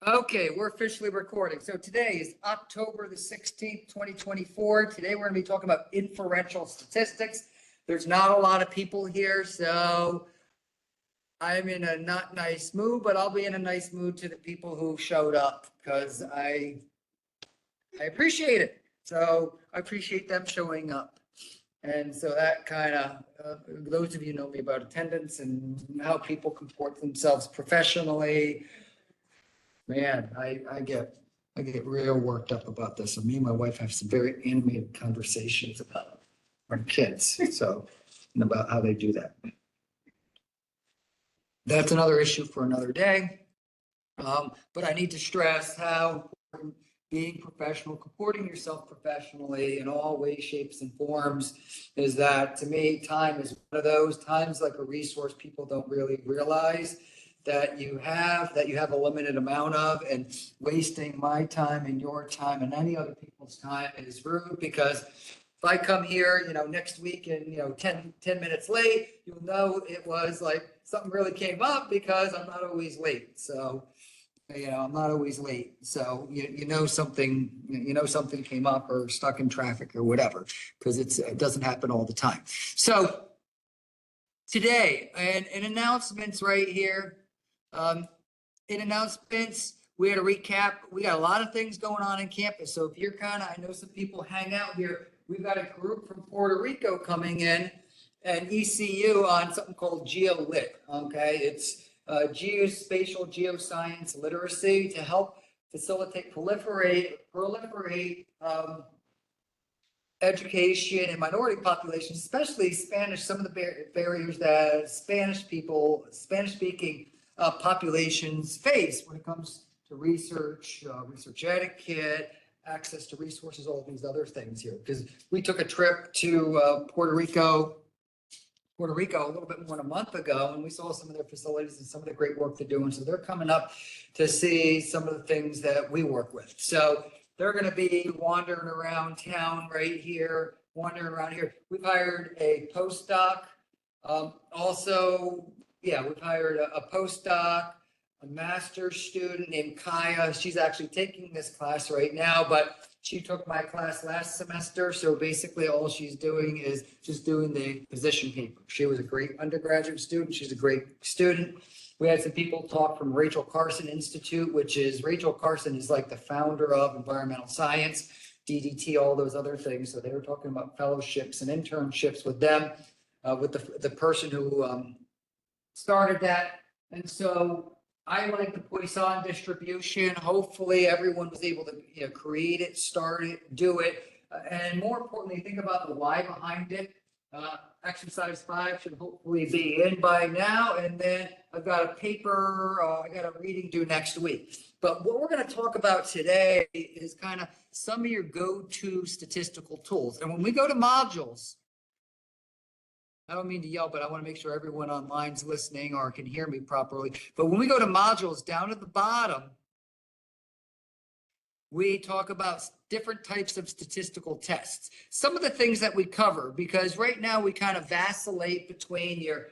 Okay, we're officially recording. So today is October the 16th, 2024. Today we're going to be talking about inferential statistics. There's not a lot of people here, so I'm in a not nice mood, but I'll be in a nice mood to the people who showed up because I appreciate it. So I appreciate them showing up. And so that kind of, those of you know me about attendance and how people comport themselves professionally. Man, I get real worked up about this. And me and my wife have some very animated conversations about our kids, so, and about how they do that. That's another issue for another day. But I need to stress how important being professional, comporting yourself professionally in all ways, shapes, and forms is that, to me, time is one of those. Time's like a resource people don't really realize that you have a limited amount of, and wasting my time and your time and any other people's time is rude, because if I come here, next week and, 10 minutes late, you'll know it was like something really came up, because I'm not always late. So, I'm not always late. So something came up or stuck in traffic or whatever, because it doesn't happen all the time. So today, and announcements right here. In announcements, we had a recap. We got a lot of things going on in campus. So if you're I know some people hang out here. We've got a group from Puerto Rico coming in and ECU on something called GeoLit. Okay, it's geospatial geoscience literacy to help facilitate, proliferate education in minority populations, especially Spanish. Some of the barriers that Spanish speaking populations face when it comes to research etiquette, access to resources, all of these other things here. Because we took a trip to Puerto Rico a little bit more than a month ago, and we saw some of their facilities and some of the great work they're doing. So they're coming up to see some of the things that we work with. So they're going to be wandering around town right here, We've hired a postdoc. We've hired a postdoc, a master's student named Kaya. She's actually taking this class right now, but she took my class last semester. So basically all she's doing is just doing the position paper. She was a great undergraduate student. She's a great student. We had some people talk from Rachel Carson Institute, Rachel Carson is like the founder of environmental science, DDT, all those other things. So they were talking about fellowships and internships with them, with the person who started that. And so I like the Poisson distribution. Hopefully everyone was able to create it, start it, do it. And more importantly, think about the why behind it. Exercise 5 should hopefully be in by now. And then I've got a paper, I got a reading due next week. But what we're going to talk about today is kind of some of your go-to statistical tools. And when we go to modules, I don't mean to yell, but I want to make sure everyone online's listening or can hear me properly. But when we go to modules, down at the bottom, we talk about different types of statistical tests. Some of the things that we cover, because right now we kind of vacillate between your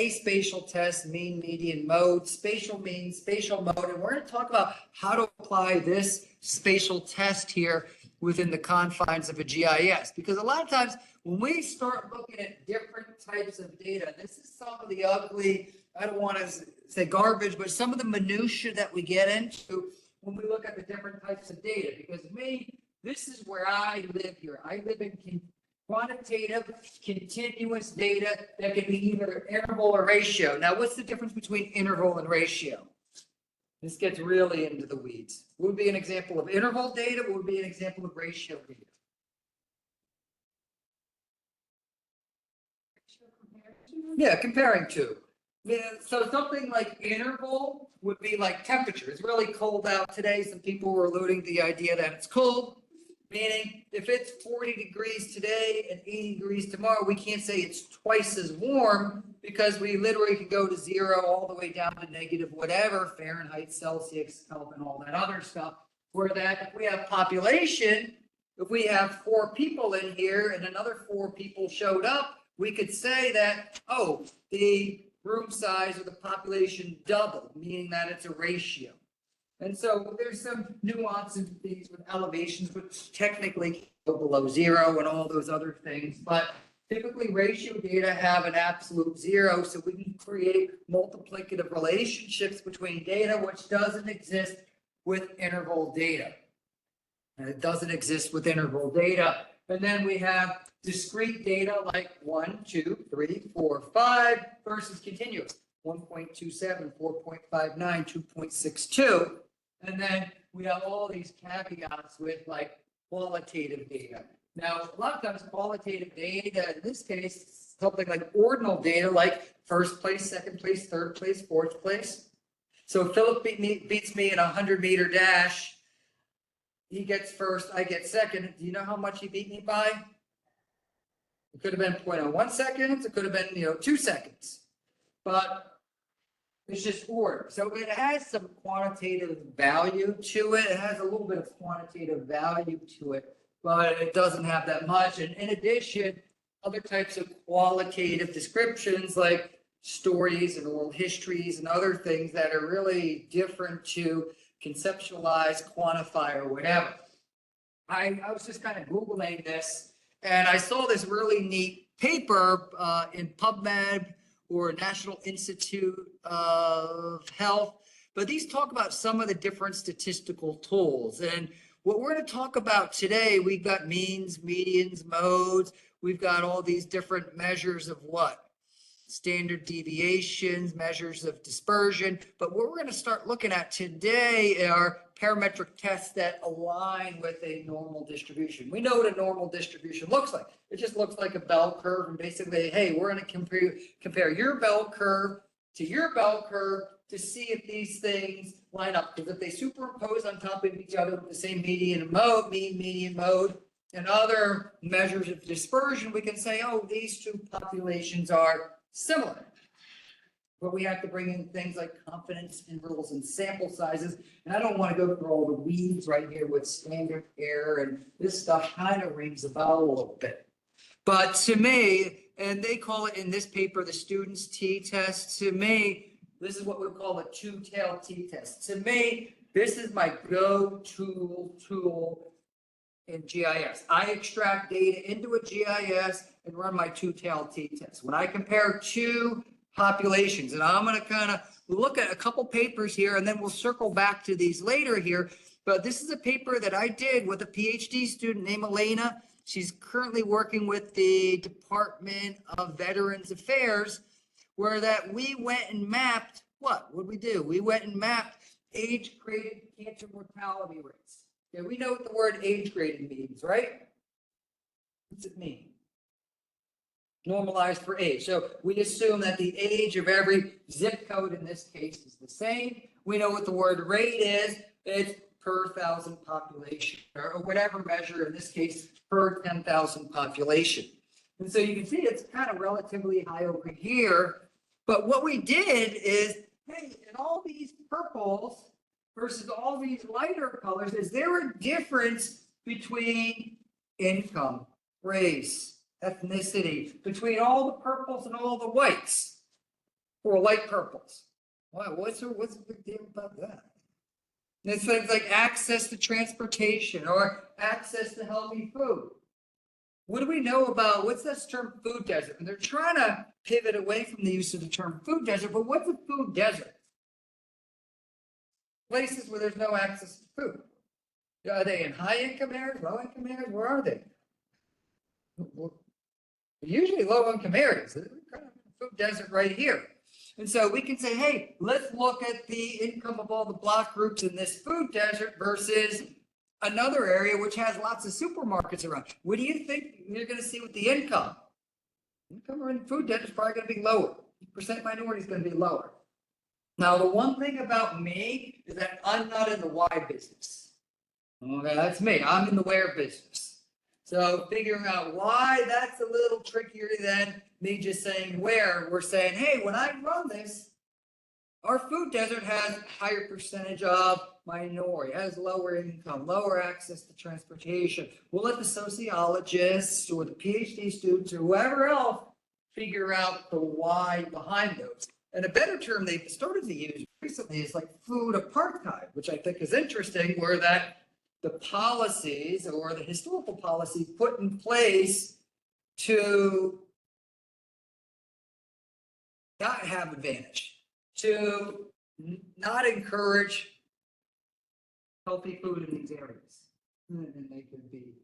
spatial test, mean, median, mode, spatial mean, spatial mode, and we're going to talk about how to apply this spatial test here within the confines of a GIS. Because a lot of times when we start looking at different types of data, this is some of the ugly, I don't want to say garbage, but some of the minutia that we get into when we look at the different types of data. Because this is where I live here. I live in quantitative, continuous data that can be either interval or ratio. Now, what's the difference between interval and ratio? This gets really into the weeds. What would be an example of interval data? What would be an example of ratio data? Yeah, comparing two. Yeah, so something like interval would be like temperature. It's really cold out today. Some people were alluding to the idea that it's cold, meaning if it's 40 degrees today and 80 degrees tomorrow, we can't say it's twice as warm, because we literally can go to 0 all the way down to negative whatever, Fahrenheit, Celsius, Kelvin, all that other stuff. Where that if we have population, if we have 4 people in here and another 4 people showed up, we could say that, oh, the room size or the population doubled, meaning that it's a ratio. And so there's some nuance in these with elevations, which technically go below zero and all those other things. But typically ratio data have an absolute zero, so we can create multiplicative relationships between data, which doesn't exist with interval data. And it doesn't exist with interval data. And then we have discrete data like 1, 2, 3, 4, 5 versus continuous 1.27, 4.59, 2.62. And then we have all these caveats with like qualitative data. Now, a lot of times qualitative data, in this case, something like ordinal data, like first place, second place, third place, fourth place. So if Philip beats me in a 100-meter dash, he gets first, I get second. Do you know how much he beat me by? It could have been 0.01 seconds. It could have been, 2 seconds. But it's just order. So it has some quantitative value to it. It has a little bit of quantitative value to it, but it doesn't have that much. And in addition, other types of qualitative descriptions like stories and oral histories and other things that are really different to conceptualize, quantify, or whatever. I was just kind of Googling this, and I saw this really neat paper in PubMed or National Institute of Health, but these talk about some of the different statistical tools. And what we're going to talk about today, we've got means, medians, modes, we've got all these different measures of what? Standard deviations, measures of dispersion. But what we're going to start looking at today are parametric tests that align with a normal distribution. We know what a normal distribution looks like. It just looks like a bell curve, and basically, hey, we're going to compare your bell curve to your bell curve to see if these things line up. Because if they superimpose on top of each other with the same median and mode, mean, median, mode, and other measures of dispersion, we can say, oh, these two populations are similar. But we have to bring in things like confidence intervals and sample sizes. And I don't want to go through all the weeds right here with standard error, and this stuff kind of rings a bell a little bit. But to me, and they call it in this paper the student's t-test, to me, this is what we call a two-tailed t-test. To me, this is my go-to tool in GIS. I extract data into a GIS and run my two-tailed t-test. When I compare two populations, and I'm going to kind of look at a couple papers here, and then we'll circle back to these later here. But this is a paper that I did with a PhD student named Elena. She's currently working with the Department of Veterans Affairs, where that we went and mapped, what would we do? We went and mapped age-graded cancer mortality rates. Yeah, we know what the word age-graded means, right? What's it mean? Normalized for age. So we assume that the age of every zip code in this case is the same. We know what the word rate is. It's per 1,000 population, or whatever measure, in this case, per 10,000 population. And so you can see it's kind of relatively high over here. But what we did is, hey, in all these purples versus all these lighter colors, is there a difference between income, race, ethnicity, between all the purples and all the whites, or light purples? Wow, what's the big deal about that? And it's things like access to transportation or access to healthy food. What do we know about, what's this term food desert? And they're trying to pivot away from the use of the term food desert, but what's a food desert? Places where there's no access to food. Are they in high income areas, low income areas? Where are they? Usually low income areas. They're kind of food desert right here. And so we can say, hey, let's look at the income of all the block groups in this food desert versus another area which has lots of supermarkets around. What do you think you're going to see with the income? Income in food desert is probably going to be lower. Percent minority is going to be lower. Now, the one thing about me is that I'm not in the why business. Okay, that's me. I'm in the where business. So figuring out why, that's a little trickier than me just saying where. We're saying, hey, when I run this, our food desert has a higher percentage of minority, has lower income, lower access to transportation. We'll let the sociologists or the PhD students or whoever else figure out the why behind those. And a better term they've started to use recently is like food apartheid, which I think is interesting, where that the policies or the historical policies put in place to not have advantage, to not encourage healthy food in these areas. And they could be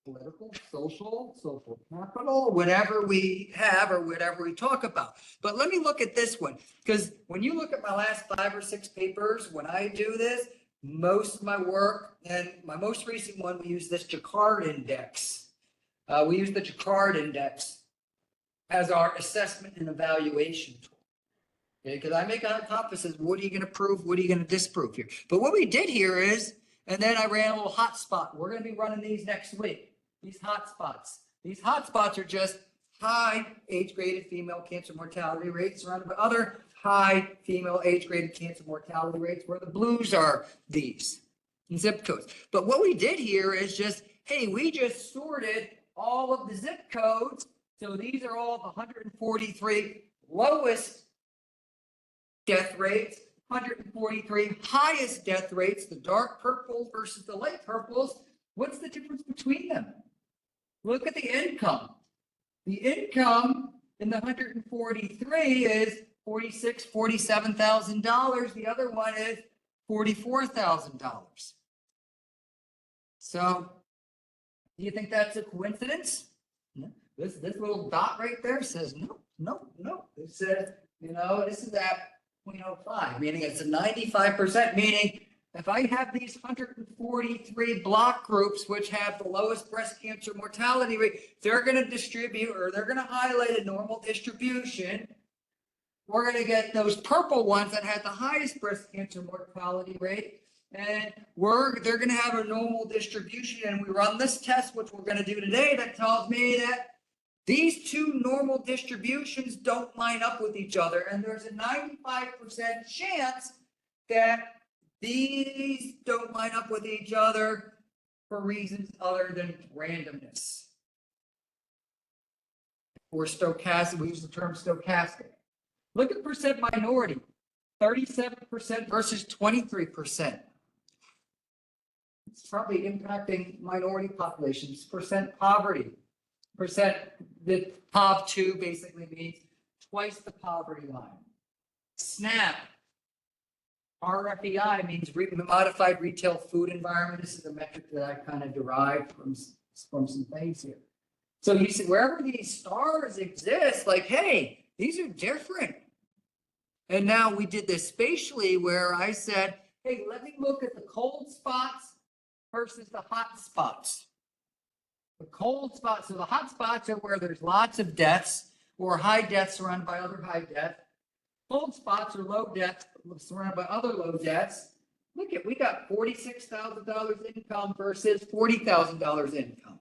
political, social capital, whatever we have or whatever we talk about. But let me look at this one, because when you look at my last 5 or 6 papers, when I do this, most of my work, and my most recent one, we use this Jacquard index. We use the Jacquard index as our assessment and evaluation tool. Okay, because I make a hypothesis, what are you going to prove? What are you going to disprove here? But what we did here is, and then I ran a little hotspot. We're going to be running these next week, these hotspots. These hotspots are just high age-graded female cancer mortality rates surrounded by other high female age-graded cancer mortality rates, where the blues are these zip codes. But what we did here is just, hey, we just sorted all of the zip codes. So these are all the 143 lowest death rates, 143 highest death rates, the dark purples versus the light purples. What's the difference between them? Look at the income. The income in the 143 is $47,000. The other one is $44,000. So, do you think that's a coincidence? No. This little dot right there says no. It says, this is at 0.05, meaning it's a 95%, meaning if I have these 143 block groups, which have the lowest breast cancer mortality rate, they're going to distribute, or they're going to highlight a normal distribution. We're going to get those purple ones that had the highest breast cancer mortality rate, and they're going to have a normal distribution. And we run this test, which we're going to do today, that tells me that these two normal distributions don't line up with each other, and there's a 95% chance that these don't line up with each other for reasons other than randomness. Or stochastic, we use the term stochastic. Look at percent minority, 37% versus 23%. It's probably impacting minority populations. Percent poverty, the POV2 basically means twice the poverty line. SNAP, RFEI means modified retail food environment. This is a metric that I kind of derived from some things here. So you see, wherever these stars exist, like, hey, these are different. And now we did this spatially, where I said, hey, let me look at the cold spots versus the hot spots. The cold spots, so the hot spots are where there's lots of deaths or high deaths surrounded by other high deaths. Cold spots are low deaths surrounded by other low deaths. Look at, we got $46,000 income versus $40,000 income.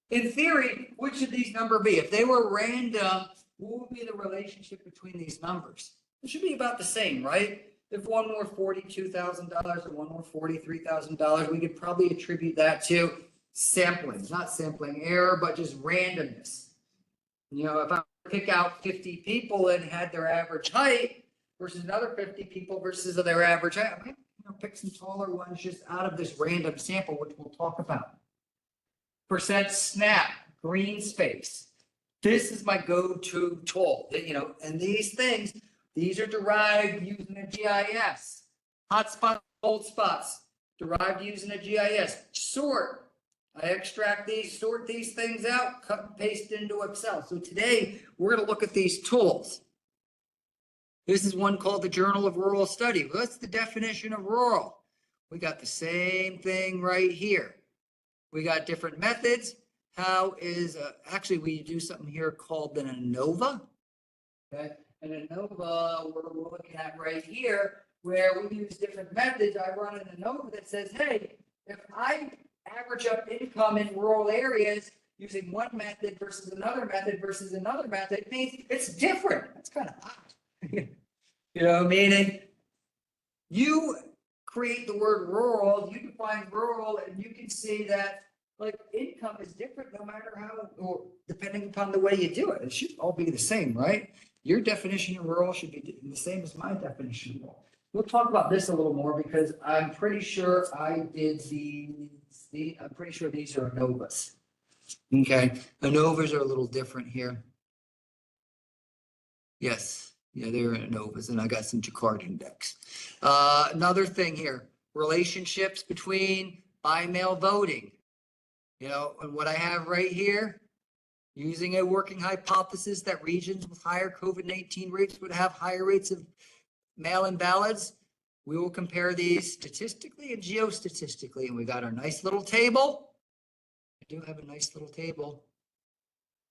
In theory, which should these numbers be? If they were random, what would be the relationship between these numbers? It should be about the same, right? If one were $42,000 and one were $43,000, we could probably attribute that to sampling, not sampling error, but just randomness. If I pick out 50 people and had their average height versus another 50 people versus their average height, I might pick some taller ones just out of this random sample, which we'll talk about. Percent SNAP, green space. This is my go-to tool, and these things, these are derived using a GIS. Hot spots, cold spots, derived using a GIS. Sort. I extract these, sort these things out, cut and paste into Excel. So today, we're going to look at these tools. This is one called the Journal of Rural Study. What's the definition of rural? We got the same thing right here. We got different methods. How is, actually, we do something here called an ANOVA. Okay, an ANOVA, we're looking at right here, where we use different methods. I run an ANOVA that says, hey, if I average up income in rural areas using one method versus another method, it means it's different. That's kind of odd. Meaning you create the word rural, you define rural, and you can see that like income is different no matter how, or depending upon the way you do it. It should all be the same, right? Your definition of rural should be the same as my definition of rural. We'll talk about this a little more because I'm pretty sure I did I'm pretty sure these are ANOVAs. Okay, ANOVAs are a little different here. Yes, yeah, they're ANOVAs, and I got some Jakarta index. Another thing here, relationships between by mail voting. You know, and what I have right here, using a working hypothesis that regions with higher COVID-19 rates would have higher rates of mail-in ballots. We will compare these statistically and geostatistically, and we got our nice little table. I do have a nice little table.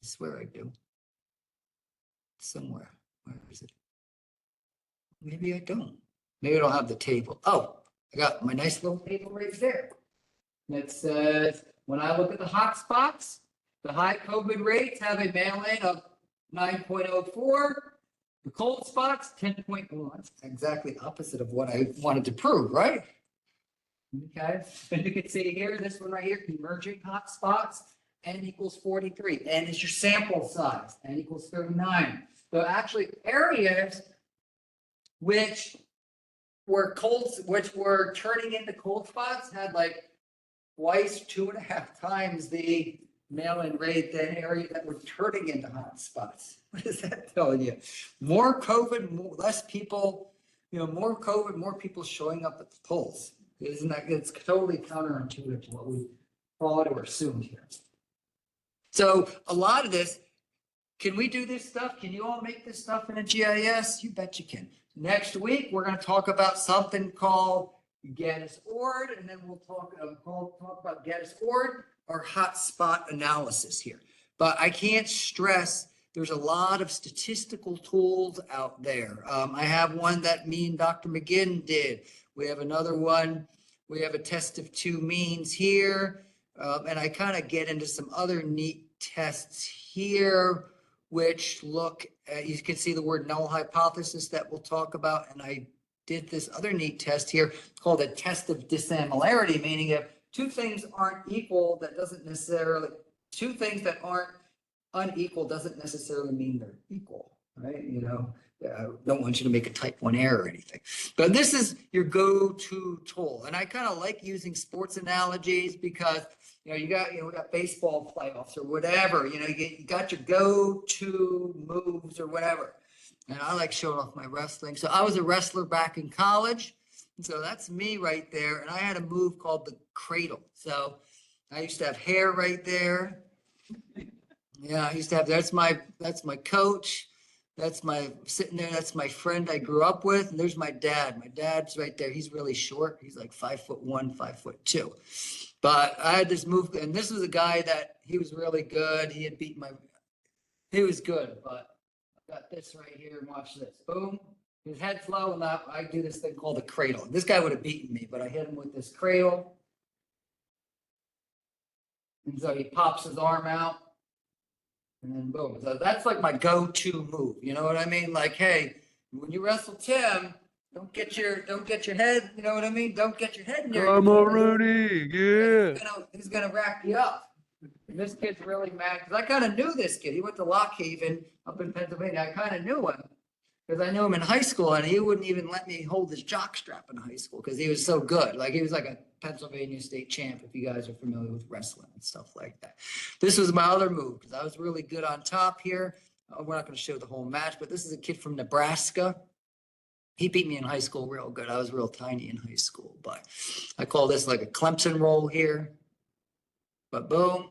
I swear I do. Somewhere. Where is it? Maybe I don't. Maybe I don't have the table. Oh, I got my nice little table right there. It says, when I look at the hot spots, the high COVID rates have a mail-in of 9.04. The cold spots, 10.1. That's exactly opposite of what I wanted to prove, right? Okay, and you can see here, this one right here, emerging hot spots, n equals 43. N is your sample size, n equals 39. So actually areas which were turning into cold spots had like twice, 2.5 times the mail-in rate than areas that were turning into hot spots. What is that telling you? More COVID, less people, more COVID, more people showing up at the polls. Isn't that, it's totally counterintuitive to what we thought or assumed here. So a lot of this, can we do this stuff? Can you all make this stuff in a GIS? You bet you can. Next week, we're going to talk about something called Geostats Class, and then we'll talk about Geostats Class or hotspot analysis here. But I can't stress, there's a lot of statistical tools out there. I have one that me and Dr. McGinn did. We have another one. We have a test of two means here. And I kind of get into some other neat tests here, which look, you can see the word null hypothesis that we'll talk about. And I did this other neat test here called a test of dissimilarity, meaning if two things aren't equal, that doesn't necessarily, two things that aren't unequal doesn't necessarily mean they're equal, right? I don't want you to make a type 1 error or anything. But this is your go-to tool. And I kind of like using sports analogies because, we got baseball playoffs or whatever, you got your go-to moves or whatever. And I like showing off my wrestling. So I was a wrestler back in college. And so that's me right there. And I had a move called the cradle. So I used to have hair right there. Yeah, I used to have, that's my coach. That's my sitting there. That's my friend I grew up with. And there's my dad. My dad's right there. He's really short. He's like 5'1", 5'2". But I had this move, and this was a guy that he was really good. He had beaten he was good, but I got this right here and watch this. Boom. His head's low, and I do this thing called a cradle. This guy would have beaten me, but I hit him with this cradle. And so he pops his arm out. And then boom. So that's like my go-to move. You know what I mean? Like, hey, when you wrestle Tim, don't get your head, you know what I mean? Don't get your head in there. Come on, Rudy. Yeah. He's gonna rack you up. And this kid's really mad because I kind of knew this kid. He went to Lock Haven up in Pennsylvania. I kind of knew him because I knew him in high school, and he wouldn't even let me hold his jock strap in high school because he was so good. Like he was like a Pennsylvania state champ, if you guys are familiar with wrestling and stuff like that. This was my other move because I was really good on top here. We're not going to show the whole match, but this is a kid from Nebraska. He beat me in high school real good. I was real tiny in high school, but I call this like a Clemson roll here. But boom.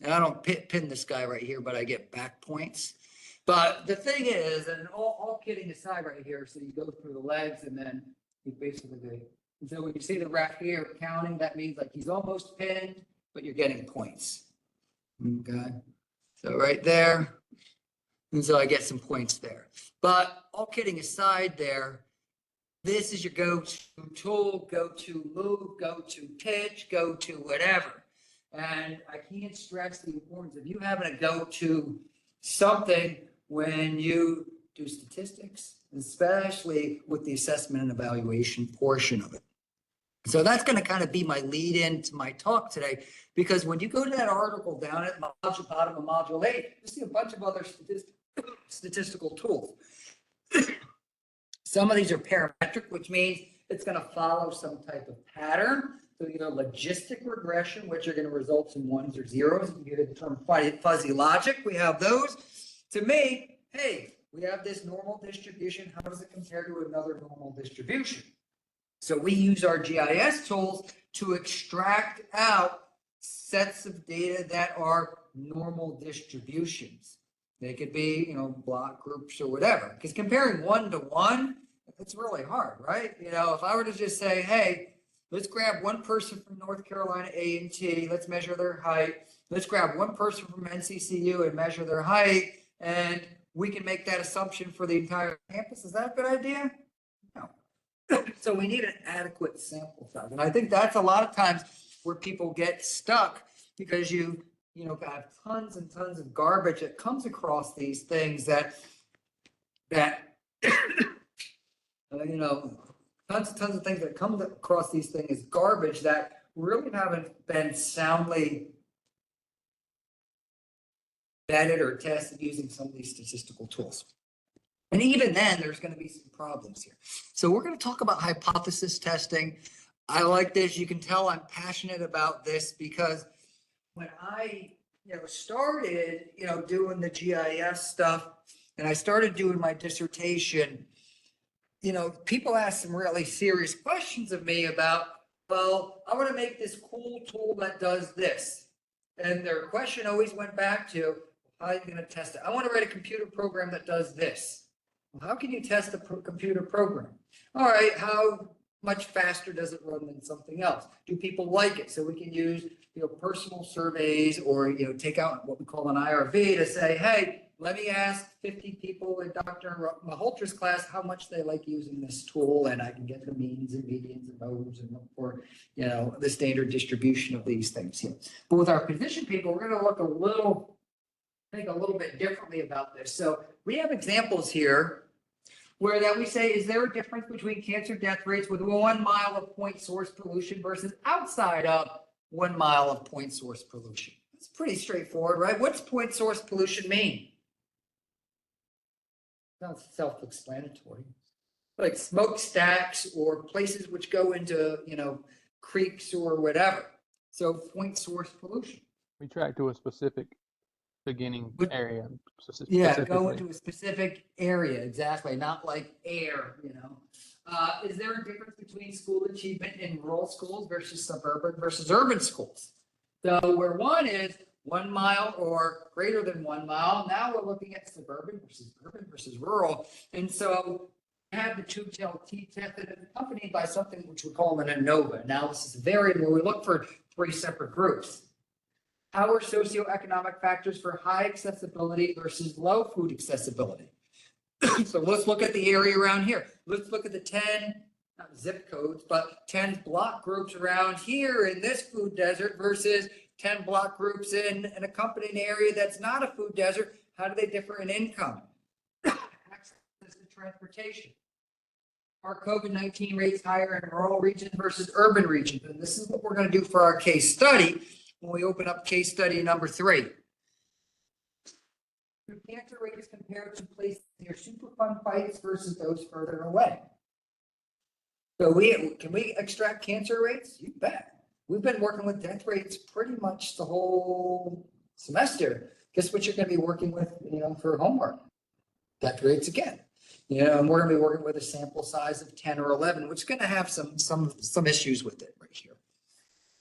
And I don't pin this guy right here, but I get back points. But the thing is, and all kidding aside right here, so you go through the legs and then you basically, so when you see the ref here counting, that means like he's almost pinned, but you're getting points. Okay. So right there. And so I get some points there. But all kidding aside there, this is your go-to tool, go-to move, go-to pitch, go-to whatever. And I can't stress the importance of you having a go-to something when you do statistics, especially with the assessment and evaluation portion of it. So that's going to kind of be my lead into my talk today, because when you go to that article down at the bottom of module 8, you see a bunch of other statistics statistical tools. Some of these are parametric, which means it's going to follow some type of pattern. So either logistic regression, which are going to result in ones or zeros. You get the term fuzzy logic. We have those. To me, hey, we have this normal distribution. How does it compare to another normal distribution? So we use our GIS tools to extract out sets of data that are normal distributions. They could be, block groups or whatever. Because comparing 1 to 1, it's really hard, right? If I were to just say, hey, let's grab one person from North Carolina A&T, let's measure their height. Let's grab one person from NCCU and measure their height, and we can make that assumption for the entire campus. Is that a good idea? No. So we need an adequate sample size. And I think that's a lot of times where people get stuck because you have tons and tons of garbage that comes across these things that tons and tons of things that come across these things as garbage that really haven't been soundly vetted or tested using some of these statistical tools. And even then, there's going to be some problems here. So we're going to talk about hypothesis testing. I like this. You can tell I'm passionate about this because when I started doing the GIS stuff and I started doing my dissertation, people ask some really serious questions of me about, well, I want to make this cool tool that does this. And their question always went back to, how are you going to test it? I want to write a computer program that does this. Well, how can you test a computer program? All right, how much faster does it run than something else? Do people like it? So we can use personal surveys or take out what we call an IRV to say, hey, let me ask 50 people in Dr. Maholter's class how much they like using this tool, and I can get the means and medians and modes and look for the standard distribution of these things here. But with our position people, we're going to think a little bit differently about this. So we have examples here where that we say, is there a difference between cancer death rates with 1 mile of point source pollution versus outside of 1 mile of point source pollution? It's pretty straightforward, right? What's point source pollution mean? Sounds self-explanatory. Like smokestacks or places which go into, creeks or whatever. So point source pollution. We track to a specific beginning area. Go into a specific area, exactly, not like air, Is there a difference between school achievement in rural schools versus suburban versus urban schools? So where one is 1 mile or greater than 1 mile, now we're looking at suburban versus urban versus rural. And so we have the two-tailed t-test that is accompanied by something which we call an ANOVA, analysis of variance, where we look for 3 separate groups. How are socioeconomic factors for high accessibility versus low food accessibility? So let's look at the area around here. Let's look at the 10, not zip codes, but 10 block groups around here in this food desert versus 10 block groups in an accompanying area that's not a food desert. How do they differ in income? Access to transportation. Are COVID-19 rates higher in rural regions versus urban regions? And this is what we're going to do for our case study when we open up case study number 3. Do cancer rates compared to places near Superfund sites versus those further away? So can we extract cancer rates? You bet. We've been working with death rates pretty much the whole semester. Guess what you're going to be working with, for homework? Death rates again. And we're going to be working with a sample size of 10 or 11, which is going to have some issues with it right here.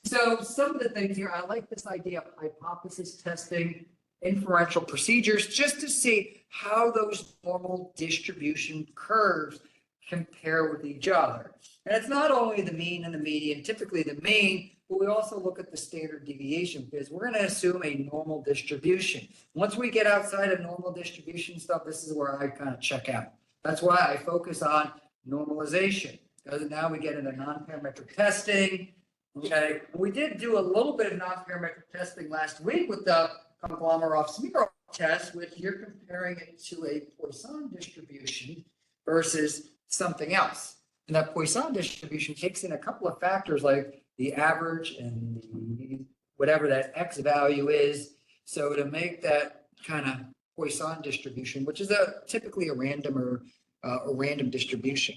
So some of the things here, I like this idea of hypothesis testing, inferential procedures, just to see how those normal distribution curves compare with each other. And it's not only the mean and the median, typically the mean, but we also look at the standard deviation because we're going to assume a normal distribution. Once we get outside of normal distribution stuff, this is where I kind of check out. That's why I focus on normalization, because now we get into non-parametric testing. Okay, we did do a little bit of non-parametric testing last week with the Komarov-Smirnov test, which you're comparing it to a Poisson distribution versus something else. And that Poisson distribution takes in a couple of factors like the average and the whatever that X value is. So to make that kind of Poisson distribution, which is typically a random distribution.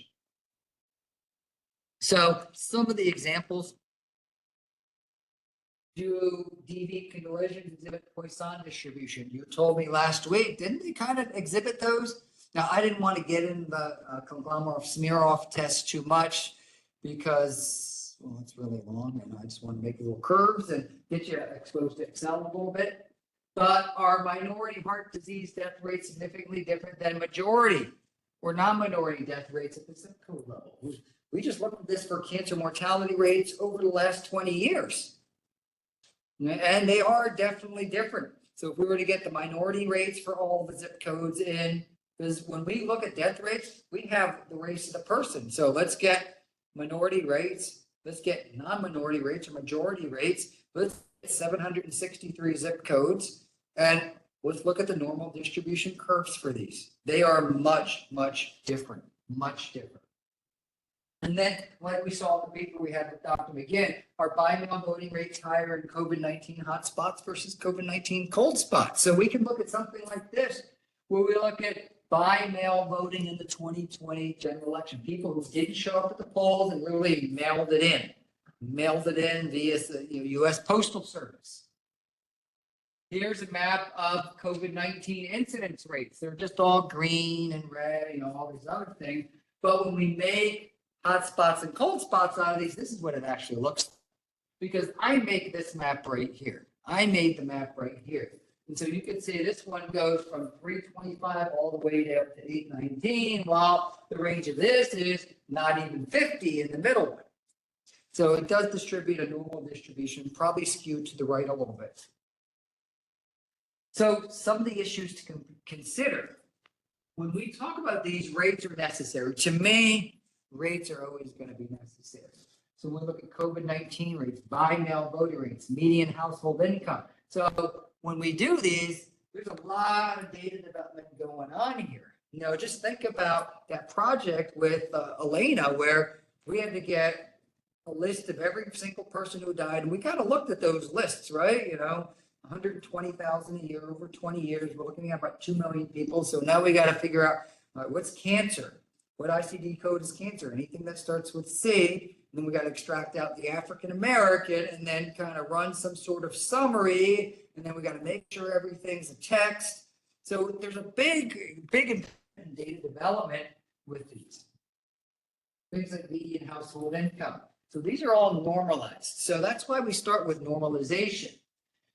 So some of the examples: do DV collisions exhibit Poisson distribution? You told me last week, didn't they kind of exhibit those? Now, I didn't want to get in the Kolmogorov-Smirnov test too much because, well, it's really long and I just want to make little curves and get you exposed to Excel a little bit. But are minority heart disease death rates significantly different than majority or non-minority death rates at the zip code level? We just looked at this for cancer mortality rates over the last 20 years. And they are definitely different. So if we were to get the minority rates for all the zip codes in, because when we look at death rates, we have the race of the person. So let's get minority rates, let's get non-minority rates or majority rates, let's get 763 zip codes, and let's look at the normal distribution curves for these. They are much, much different, much different. And then, like we saw in the paper we had with Dr. McGinn, are by-mail voting rates higher in COVID-19 hotspots versus COVID-19 cold spots? So we can look at something like this, where we look at by-mail voting in the 2020 general election. People who didn't show up at the polls and really mailed it in via the U.S. Postal Service. Here's a map of COVID-19 incidence rates. They're just all green and red, all these other things. But when we make hot spots and cold spots out of these, this is what it actually looks like. Because I make this map right here. I made the map right here. And so you can see this one goes from 325 all the way down to 819, while the range of this is not even 50 in the middle one. So it does distribute a normal distribution, probably skewed to the right a little bit. So some of the issues to consider when we talk about these, rates are necessary. To me, rates are always going to be necessary. So when we look at COVID-19 rates, by-mail voting rates, median household income. So when we do these, there's a lot of data development going on here. Just think about that project with Elena, where we had to get a list of every single person who died. And we kind of looked at those lists, right? 120,000 a year over 20 years. We're looking at about 2 million people. So now we got to figure out what's cancer? What ICD code is cancer? Anything that starts with C. Then we got to extract out the African American and then kind of run some sort of summary. And then we got to make sure everything's a text. So there's a big data development with these. Things like median household income. So these are all normalized. So that's why we start with normalization.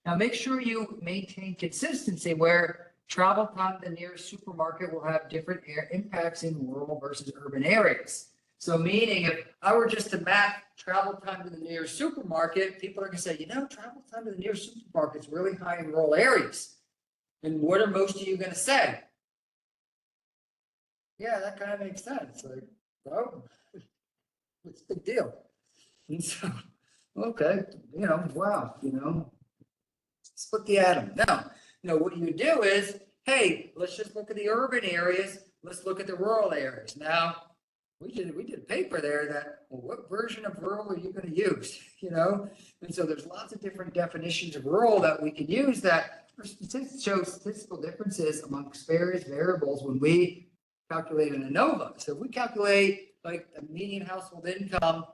Now make sure you maintain consistency where travel time to the nearest supermarket will have different impacts in rural versus urban areas. So meaning if I were just to map travel time to the nearest supermarket, people are going to say, travel time to the nearest supermarket is really high in rural areas. And what are most of you going to say? Yeah, that kind of makes sense. Like, oh, what's the big deal? And so, okay, wow, split the atom. Now, what you do is, hey, let's just look at the urban areas. Let's look at the rural areas. Now, we did a paper there that, what version of rural are you going to use? And so there's lots of different definitions of rural that we can use that show statistical differences amongst various variables when we calculate an ANOVA. So if we calculate like a median household income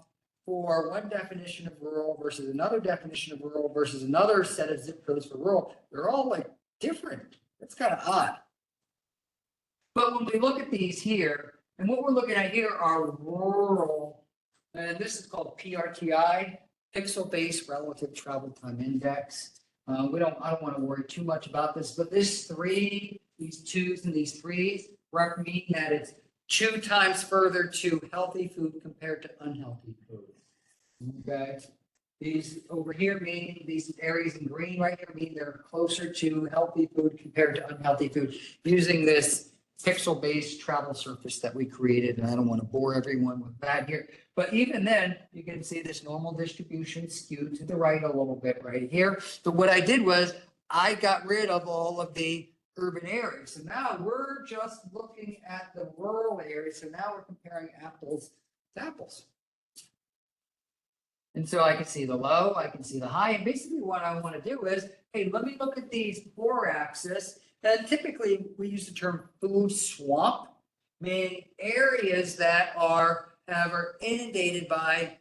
for one definition of rural versus another definition of rural versus another set of zip codes for rural, they're all like different. That's kind of odd. But when we look at these here, and what we're looking at here are rural, and this is called PRTI, Pixel-Based Relative Travel Time Index. I don't want to worry too much about this, but these 2s and these 3s mean that it's 2 times further to healthy food compared to unhealthy food. Okay. These over here mean these areas in green right here mean they're closer to healthy food compared to unhealthy food using this pixel-based travel surface that we created. And I don't want to bore everyone with that here. But even then, you can see this normal distribution skewed to the right a little bit right here. So what I did was I got rid of all of the urban areas. So now we're just looking at the rural areas. So now we're comparing apples to apples. And so I can see the low, I can see the high. And basically what I want to do is, hey, let me look at these 4 axis And typically, we use the term food swamp, meaning areas that are inundated by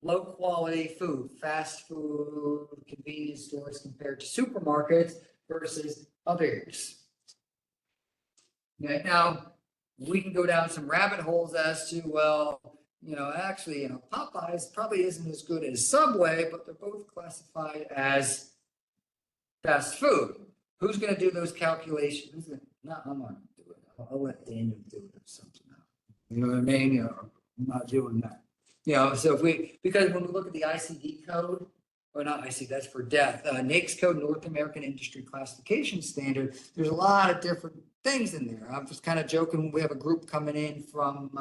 low quality food, fast food, convenience stores compared to supermarkets versus other areas. Okay, now, we can go down some rabbit holes as to, well, actually, Popeyes probably isn't as good as Subway, but they're both classified as fast food. Who's going to do those calculations? No, I'm not going to do it. I'll let Daniel do it or something. You know what I mean? I'm not doing that. So because when we look at the ICD code, or not ICD, that's for death, NAICS code, North American Industry Classification Standard, there's a lot of different things in there. I'm just kind of joking. We have a group coming in from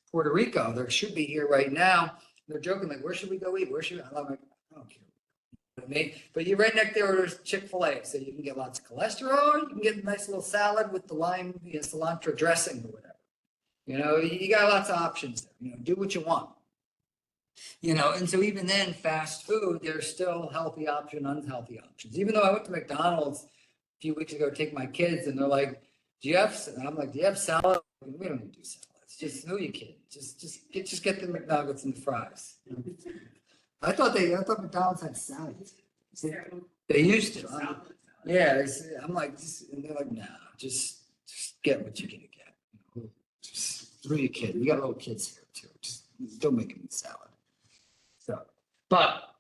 Puerto Rico. They should be here right now. They're joking, like, where should we go eat? Where should we? I'm like, I don't care. You know what I mean? But you're right next there, there's Chick-fil-A. So you can get lots of cholesterol. You can get a nice little salad with the lime, cilantro dressing or whatever. You got lots of options there. Do what you want. And so even then, fast food, there's still healthy option, unhealthy options. Even though I went to McDonald's a few weeks ago to take my kids, and they're like, I'm like, do you have salad? We don't even do salads. Just, who are you kidding? Just get the McNuggets and the fries. I thought McDonald's had salads. They used to. Yeah, I'm like, and they're like, nah, just get what you're gonna get. Just, who are you kidding? We got little kids here too. Just don't make them eat salad. So, but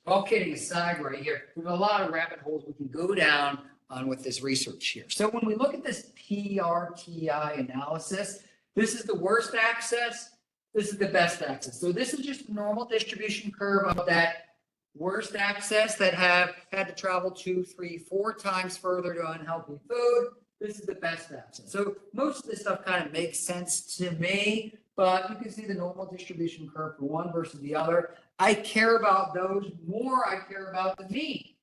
all kidding aside, right here, there's a lot of rabbit holes we can go down on with this research here. So when we look at this PRTI analysis, this is the worst access, this is the best access. So this is just a normal distribution curve of that worst access that have had to travel 2, 3, 4 times further to unhealthy food. This is the best access. So most of this stuff kind of makes sense to me, but you can see the normal distribution curve for one versus the other. I care about those more. I care about the mean.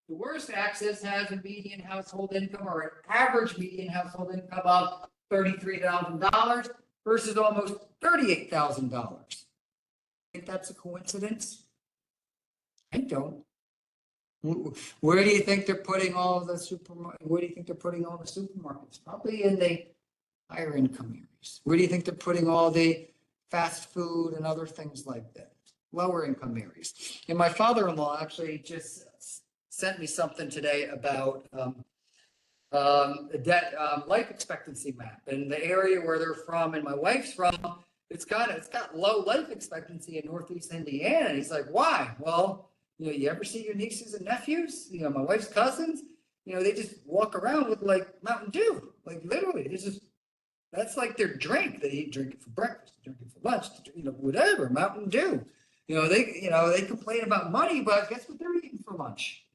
The worst axis has a median household income or an average median household income of $33,000 versus almost $38,000. Think that's a coincidence? I don't. Where do you think they're putting all the Where do you think they're putting all the supermarkets? Probably in the higher income areas. Where do you think they're putting all the fast food and other things like that? Lower income areas. And my father-in-law actually just sent me something today about life expectancy map, and the area where they're from and my wife's from, it's got low life expectancy in Northeast Indiana. And he's like, why? Well, you ever see your nieces and nephews? My wife's cousins, they just walk around with like Mountain Dew, like literally, that's like their drink. They drink it for breakfast, drink it for lunch, whatever, Mountain Dew. They complain about money, but guess what they're eating for lunch?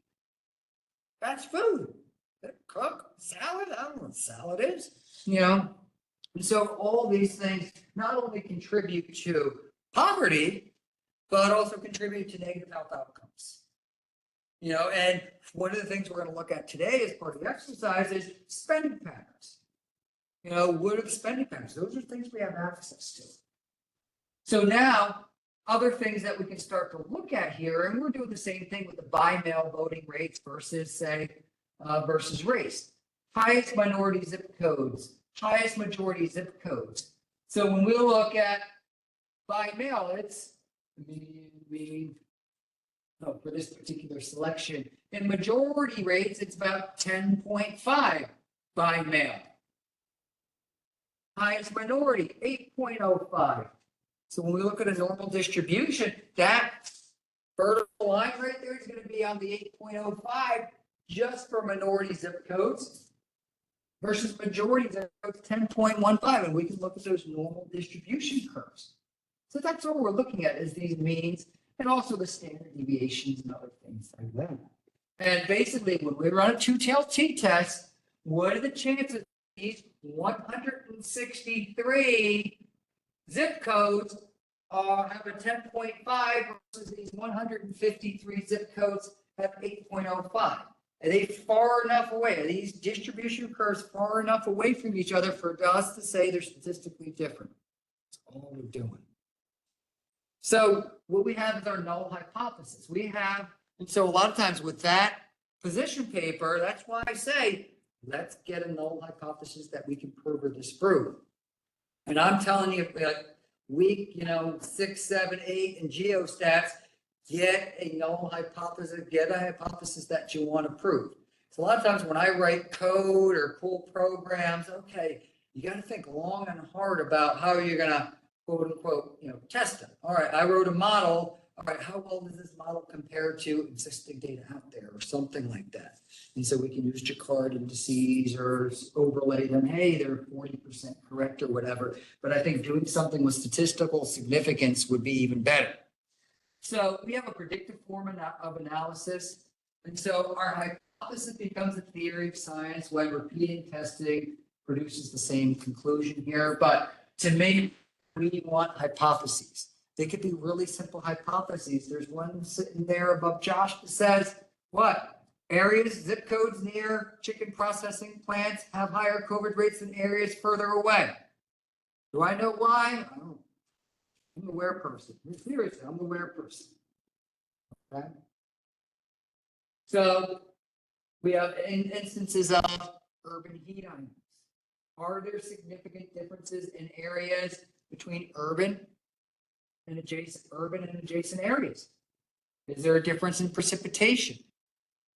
Fast food. They cook salad. I don't know what salad is. And so all these things not only contribute to poverty, but also contribute to negative health outcomes. And one of the things we're going to look at today as part of the exercise is spending patterns. What are the spending patterns? Those are things we have access to. So now, other things that we can start to look at here, and we're doing the same thing with the by-mail voting rates versus race. Highest minority zip codes, highest majority zip codes. So when we look at by-mail, it's for this particular selection. In majority rates, it's about 10.5 by mail. Highest minority, 8.05. So when we look at a normal distribution, that vertical line right there is going to be on the 8.05 just for minority zip codes versus majority zip codes 10.15. And we can look at those normal distribution curves. So that's what we're looking at is these means and also the standard deviations and other things like that. And basically, when we run a two-tailed t-test, what are the chances these 163 zip codes have a 10.5 versus these 153 zip codes have 8.05? Are they far enough away? Are these distribution curves far enough away from each other for us to say they're statistically different? That's all we're doing. So what we have is our null hypothesis. And so a lot of times with that position paper, that's why I say let's get a null hypothesis that we can prove or disprove. And I'm telling you, like week, 6, 7, 8 in geostats, get a null hypothesis, get a hypothesis that you want to prove. So a lot of times when I write code or pull programs, okay, you got to think long and hard about how you're going to quote unquote, test them. All right, I wrote a model. All right, how well does this model compare to existing data out there or something like that? And so we can use Jacquard indices or overlay them. Hey, they're 40% correct or whatever. But I think doing something with statistical significance would be even better. So we have a predictive form of analysis. And so our hypothesis becomes a theory of science when repeating testing produces the same conclusion here. But to me, we want hypotheses. They could be really simple hypotheses. There's one sitting there above Josh that says, what? Areas, zip codes near chicken processing plants have higher COVID rates than areas further away. Do I know why? I don't. I'm an aware person. Seriously, I'm an aware person. Okay. So we have instances of urban heat islands. Are there significant differences in areas between urban and adjacent areas? Is there a difference in precipitation?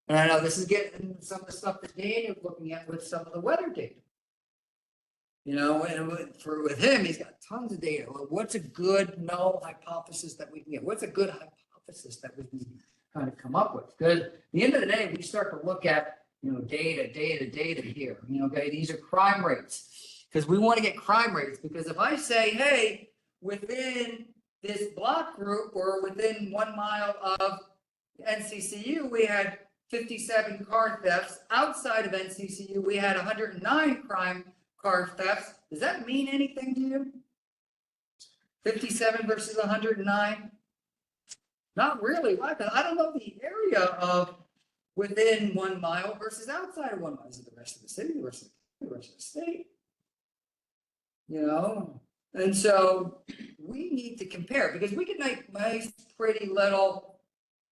And I know this is getting some of the stuff that Daniel's looking at with some of the weather data. And with him, he's got tons of data. Well, what's a good null hypothesis that we can get? What's a good hypothesis that we can kind of come up with? Because at the end of the day, we start to look at data here. Okay, these are crime rates because we want to get crime rates. Because if I say, hey, within this block group or within 1 mile of NCCU, we had 57 car thefts. Outside of NCCU, we had 109 car thefts. Does that mean anything to you? 57 versus 109? Not really. Why? Because I don't know the area of within 1 mile versus outside of 1 mile. Is it the rest of the city, the rest of the state? And so we need to compare because we can make nice, pretty little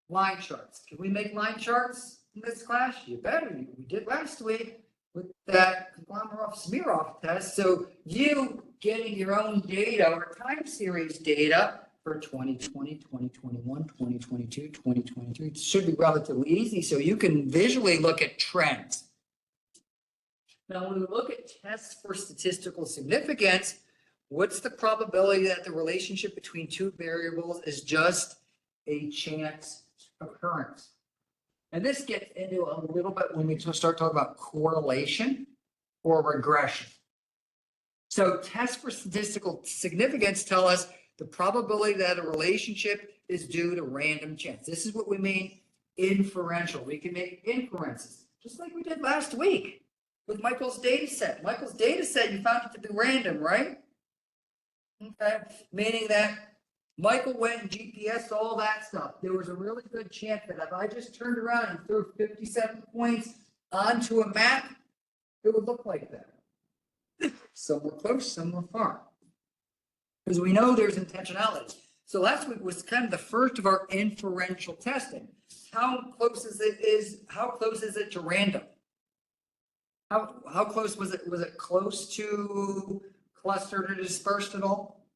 line charts. Can we make line charts in this class? You better. We did last week with that Komarov-Smirnov test. So you getting your own data or time series data for 2020, 2021, 2022, 2023. It should be relatively easy so you can visually look at trends. Now, when we look at tests for statistical significance, what's the probability that the relationship between two variables is just a chance occurrence? And this gets into a little bit when we start talking about correlation or regression. So tests for statistical significance tell us the probability that a relationship is due to random chance. This is what we mean inferential. We can make inferences, just like we did last week with Michael's data set. Michael's data set, you found it to be random, right? Okay, meaning that Michael went and GPSed all that stuff. There was a really good chance that if I just turned around and threw 57 points onto a map, it would look like that. Some were close, some were far. Because we know there's intentionality. So last week was kind of the first of our inferential testing. How close is it to random? How close was it? Was it close to clustered or dispersed at all?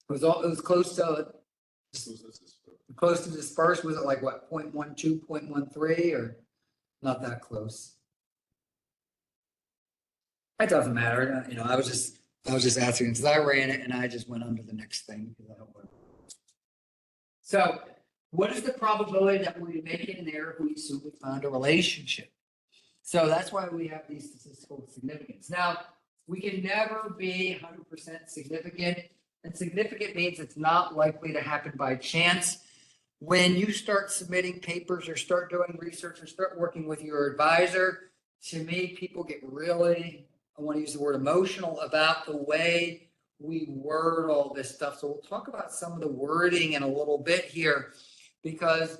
It was close to dispersed. Was it like what, 0.12, 0.13, or not that close? It doesn't matter. I was just asking because I ran it and I just went on to the next thing because I don't want to. So what is the probability that we make an error if we assume we found a relationship? So that's why we have these statistical significance. Now, we can never be 100% significant. And significant means it's not likely to happen by chance. When you start submitting papers or start doing research or start working with your advisor, to me, people get really, I want to use the word emotional about the way we word all this stuff. So we'll talk about some of the wording in a little bit here because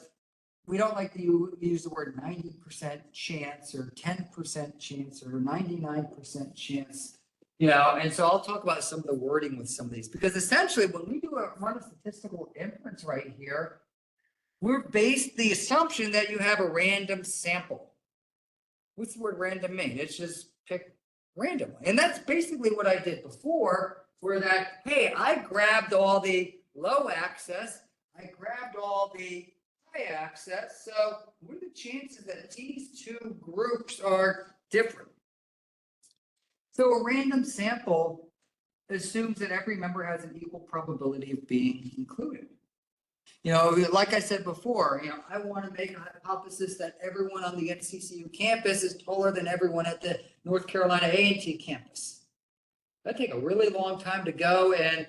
we don't like to use the word 90% chance or 10% chance or 99% chance. And so I'll talk about some of the wording with some of these because essentially when we run a statistical inference right here, we're based the assumption that you have a random sample. What's the word random mean? It's just pick randomly. And that's basically what I did before, where that, hey, I grabbed all the low access, I grabbed all the high access. So what are the chances that these two groups are different? So a random sample assumes that every member has an equal probability of being included. You know, like I said before, you know, I want to make a hypothesis that everyone on the NCCU campus is taller than everyone at the North Carolina A&T campus. That'd take a really long time to go and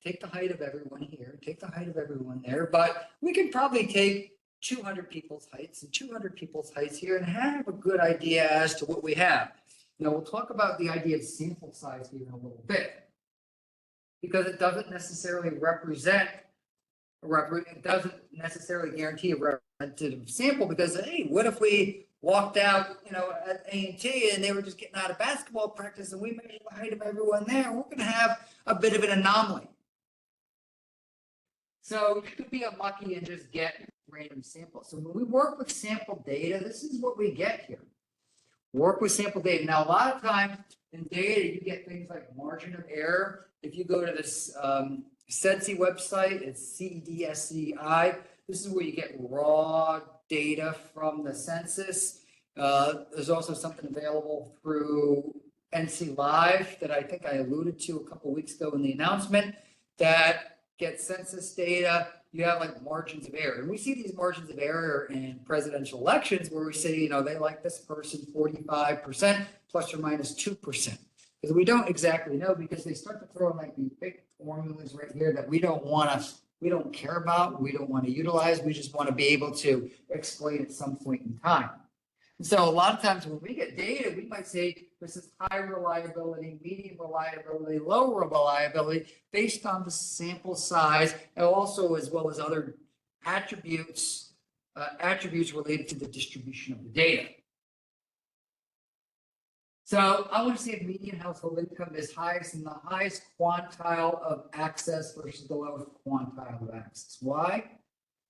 take the height of everyone here, take the height of everyone there, but we can probably take 200 people's heights and 200 people's heights here and have a good idea as to what we have. You know, we'll talk about the idea of sample size here in a little bit, because it doesn't necessarily it doesn't necessarily guarantee a representative sample, because, hey, what if we walked out, you know, at A&T and they were just getting out of basketball practice and we measured the height of everyone there? We're going to have a bit of an anomaly. So you could be unlucky and just get random samples. So when we work with sample data, this is what we get here. Work with sample data. Now, a lot of times in data, you get things like margin of error. If you go to this CEDSI website, it's CEDSCI. This is where you get raw data from the census. There's also something available through NC Live that I think I alluded to a couple weeks ago in the announcement that gets census data. You have like margins of error. And we see these margins of error in presidential elections where we say, you know, they like this person 45% plus or minus 2%. Because we don't exactly know, because they start to throw in like these big formulas right here that we don't care about, we don't want to utilize. We just want to be able to explain at some point in time. And so a lot of times when we get data, we might say this is high reliability, medium reliability, low reliability based on the sample size, and also as well as other attributes related to the distribution of the data. So I want to see if median household income is highest in the highest quantile of access versus the lowest quantile of access. Why?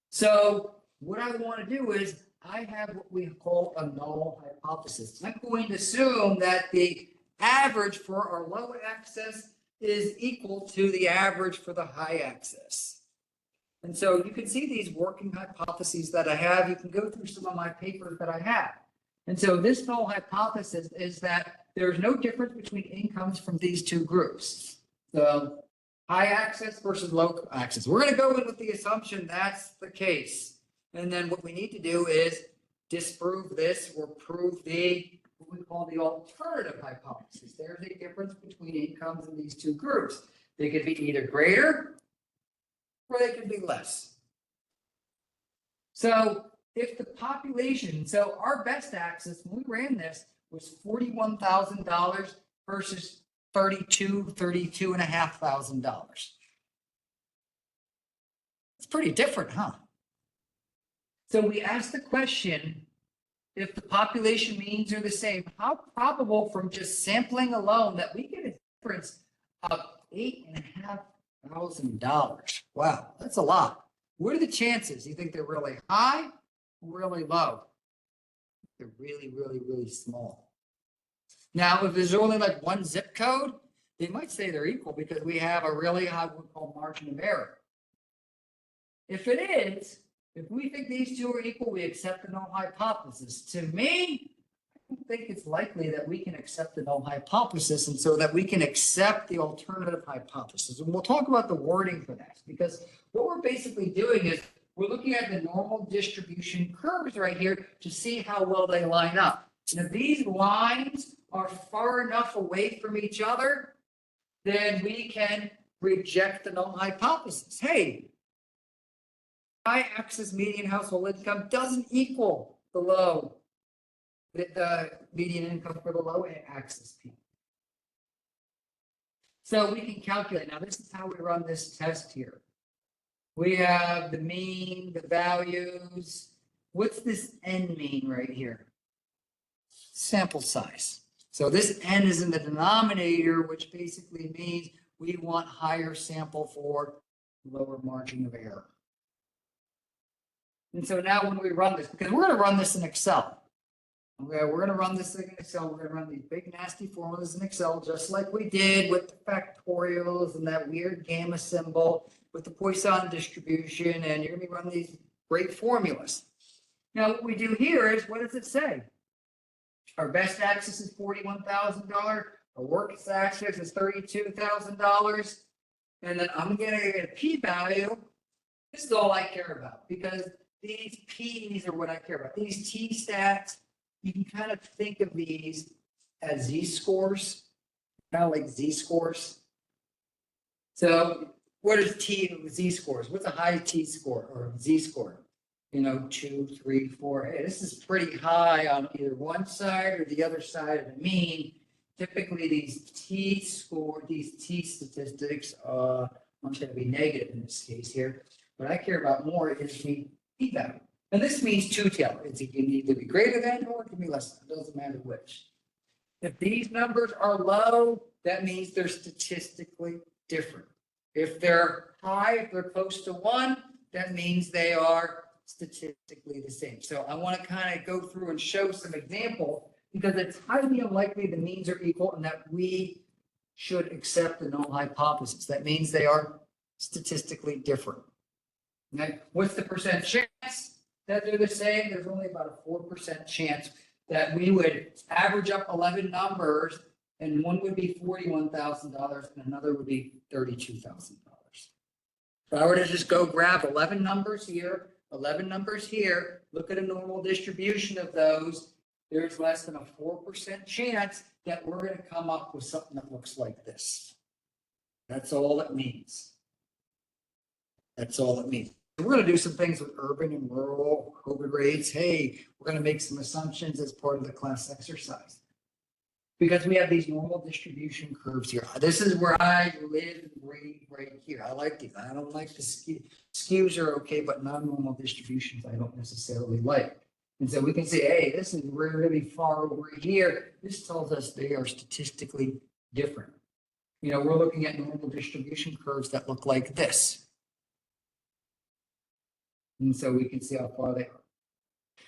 So what I want to do is I have what we call a null hypothesis. I'm going to assume that the average for our low access is equal to the average for the high access. And so you can see these working hypotheses that I have. You can go through some of my papers that I have. And so this null hypothesis is that there's no difference between incomes from these two groups. So high access versus low access. We're going to go in with the assumption that's the case. And then what we need to do is disprove this or prove what we call the alternative hypothesis. There's a difference between incomes in these two groups. They could be either greater or they could be less. So if the population, so our best access when we ran this was $41,000 versus $32,500. It's pretty different, huh? So we asked the question, if the population means are the same, how probable from just sampling alone that we get a difference of $8,500? Wow, that's a lot. What are the chances? You think they're really high or really low? They're really, really, really small. Now, if there's only like one zip code, they might say they're equal because we have a really high what we call margin of error. If it is, if we think these two are equal, we accept the null hypothesis. To me, I don't think it's likely that we can accept the null hypothesis, and so that we can accept the alternative hypothesis. And we'll talk about the wording for that, because what we're basically doing is we're looking at the normal distribution curves right here to see how well they line up. And if these lines are far enough away from each other, then we can reject the null hypothesis. Hey, high access median household income doesn't equal the median income for the low access people. So we can calculate. Now, this is how we run this test here. We have the mean, the values. What's this n mean right here? Sample size. So this n is in the denominator, which basically means we want higher sample for lower margin of error. And so now when we run this, because we're going to run this in Excel. Okay, we're going to run this thing in Excel. We're going to run these big nasty formulas in Excel, just like we did with the factorials and that weird gamma symbol with the Poisson distribution. And you're going to be running these great formulas. Now, what we do here is, what does it say? Our best axis is $41,000. Our worst axis is $32,000. And then I'm going to get a p-value. This is all I care about because these p's are what I care about. These t-stats, you can kind of think of these as z-scores, kind of like z-scores. So what is z-scores? What's a high t-score or z-score? 2, 3, 4. Hey, this is pretty high on either one side or the other side of the mean. Typically, these t statistics, I'm going to be negative in this case here. What I care about more is the p-value. And this means two-tailed. It can either be greater than or it can be less than. It doesn't matter which. If these numbers are low, that means they're statistically different. If they're high, if they're close to 1, that means they are statistically the same. So I want to kind of go through and show some examples because it's highly unlikely the means are equal and that we should accept the null hypothesis. That means they are statistically different. Okay. What's the percent chance that they're the same? There's only about a 4% chance that we would average up 11 numbers and one would be $41,000 and another would be $32,000. If I were to just go grab 11 numbers here, 11 numbers here, look at a normal distribution of those, there's less than a 4% chance that we're going to come up with something that looks like this. That's all it means. That's all it means. We're going to do some things with urban and rural COVID rates. Hey, we're going to make some assumptions as part of the class exercise. Because we have these normal distribution curves here. This is where I live and breathe right here. I like these. I don't like the skews are okay, but non-normal distributions I don't necessarily like. And so we can say, hey, this is really far over here. This tells us they are statistically different. We're looking at normal distribution curves that look like this. And so we can see how far they are.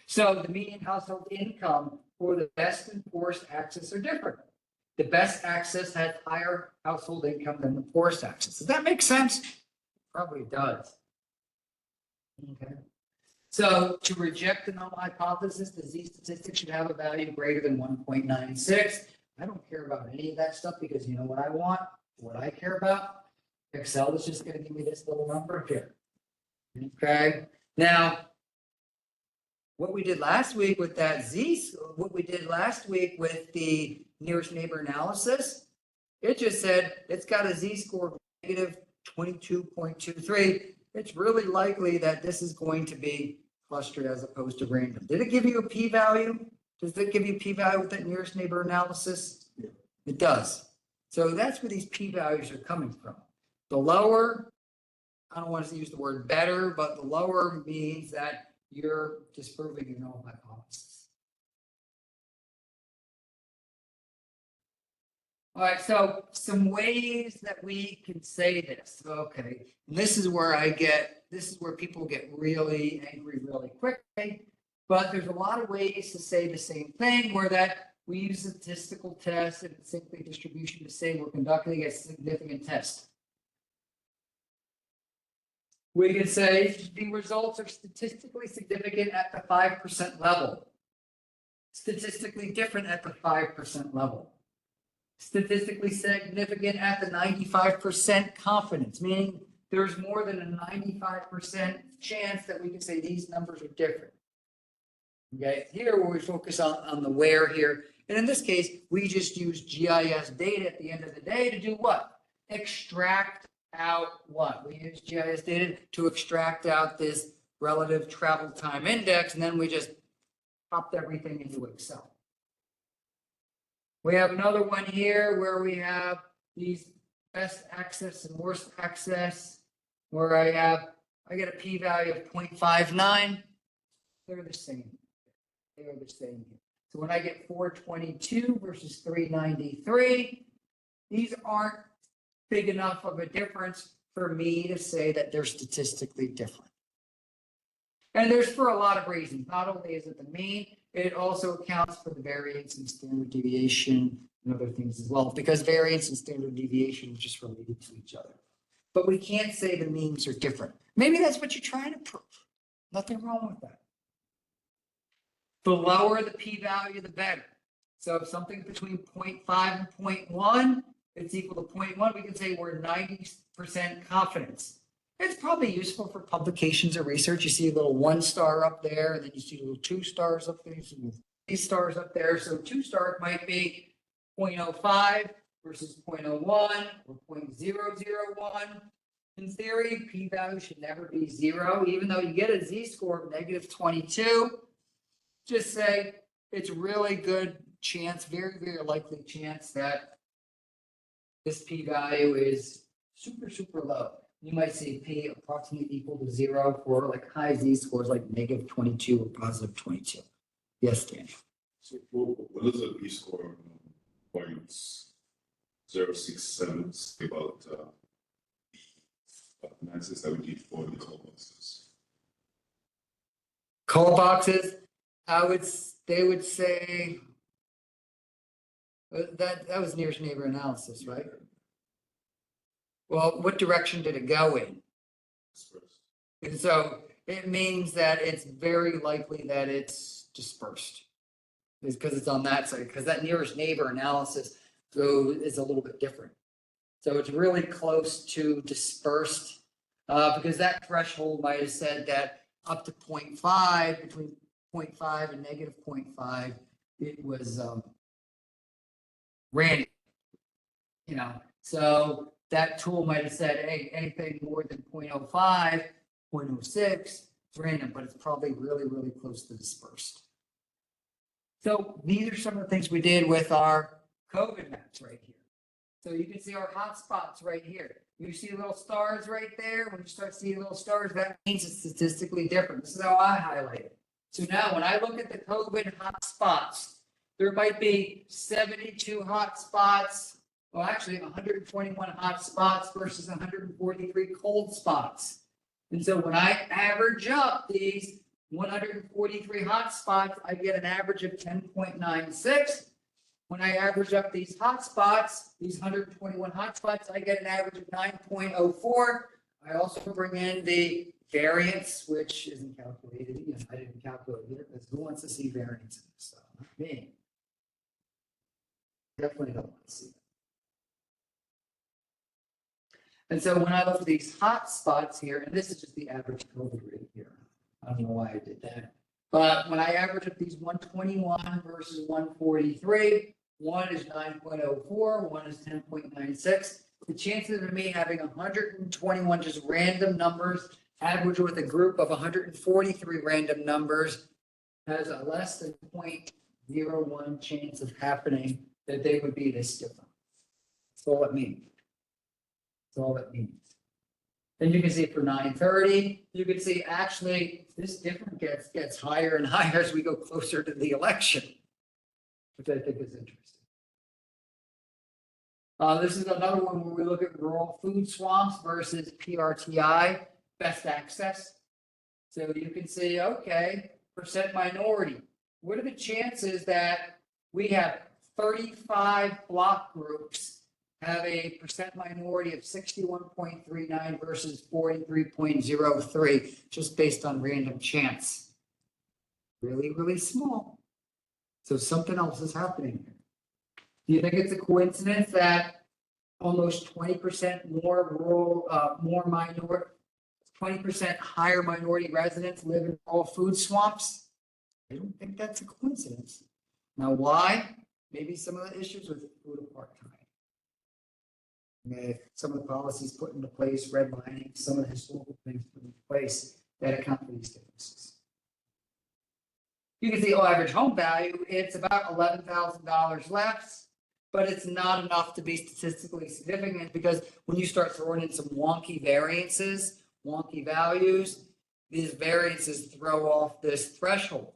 So the median household income for the best and poorest axis are different. The best axis has higher household income than the poorest axis. Does that make sense? Probably does. Okay. So to reject the null hypothesis, the z-statistic should have a value greater than 1.96. I don't care about any of that stuff because you know what I want, what I care about? Excel is just going to give me this little number here. Okay. Now, what we did last week with that what we did last week with the nearest neighbor analysis, it just said it's got a z-score of negative 22.23. It's really likely that this is going to be clustered as opposed to random. Did it give you a p-value? Does it give you a p-value with that nearest neighbor analysis? Yeah. It does. So that's where these p-values are coming from. The lower, I don't want to use the word better, but the lower means that you're disproving your null hypothesis. All right, so some ways that we can say this. Okay, and this is where people get really angry really quickly, but there's a lot of ways to say the same thing where that we use a statistical test and simply distribution to say we're conducting a significant test. We can say the results are statistically significant at the 5% level, statistically different at the 5% level, statistically significant at the 95% confidence, meaning there's more than a 95% chance that we can say these numbers are different. Okay, here where we focus on the where here, and in this case, we just use GIS data at the end of the day to do what? Extract out what? We use GIS data to extract out this relative travel time index, and then we just popped everything into Excel. We have another one here where we have these best access and worst access, where I get a p-value of 0.59. They're the same. They are the same. So when I get 422 versus 393, these aren't big enough of a difference for me to say that they're statistically different. And there's for a lot of reasons. Not only is it the mean, it also accounts for the variance and standard deviation and other things as well, because variance and standard deviation are just related to each other. But we can't say the means are different. Maybe that's what you're trying to prove. Nothing wrong with that. The lower the p-value, the better. So if something's between 0.5 and 0.1, it's equal to 0.1, we can say we're 90% confidence. It's probably useful for publications or research. You see a little 1 star up there, and then you see little 2 stars up there, you see 3 stars up there. So 2 star might be 0.05 versus 0.01 or 0.001. In theory, p-value should never be 0, even though you get a z-score of -22. Just say it's really good chance, very, very likely chance that this p-value is super, super low. You might see p approximately equal to 0 for like high z-scores like -22 or +22. Yes, Danny. So what is a p-score? 0.067 say about the analysis that we did for the call boxes. Call boxes, they would say that was nearest neighbor analysis, right? Well, what direction did it go in? And so it means that it's very likely that it's dispersed. It's because it's on that side, because that nearest neighbor analysis is a little bit different. So it's really close to dispersed, because that threshold might have said that up to 0.5, between 0.5 and -0.5, it was random. So that tool might have said, hey, anything more than 0.05, 0.06, it's random, but it's probably really, really close to dispersed. So these are some of the things we did with our COVID maps right here. So you can see our hotspots right here. You see little stars right there. When you start seeing little stars, that means it's statistically different. This is how I highlight it. So now when I look at the COVID hotspots, there might be 72 hotspots. Well, actually 121 hotspots versus 143 cold spots. And so when I average up these 143 hotspots, I get an average of 10.96. When I average up these hotspots, these 121 hotspots, I get an average of 9.04. I also bring in the variance, which isn't calculated. I didn't calculate it because who wants to see variance in this stuff? Not me. Definitely don't want to see that. And so when I look at these hotspots here, and this is just the average COVID rate here. I don't know why I did that. But when I average up these 121 versus 143, one is 9.04, one is 10.96. The chances of me having 121 just random numbers averaged with a group of 143 random numbers has a less than 0.01 chance of happening that they would be this different. That's all it means. That's all it means. Then you can see for 930, you can see actually this difference gets higher and higher as we go closer to the election, which I think is interesting. This is another one where we look at rural food swamps versus PRTI, best access. So you can see, okay, percent minority. What are the chances that we have 35 block groups have a percent minority of 61.39 versus 43.03, just based on random chance? Really, really small. So something else is happening here. Do you think it's a coincidence that almost 20% more rural, more minority, 20% higher minority residents live in rural food swamps? I don't think that's a coincidence. Now, why? Maybe some of the issues with food apartheid. Some of the policies put into place, redlining, some of the historical things put into place that account for these differences. You can see, average home value, it's about $11,000 less, but it's not enough to be statistically significant because when you start throwing in some wonky variances, wonky values, these variances throw off this threshold.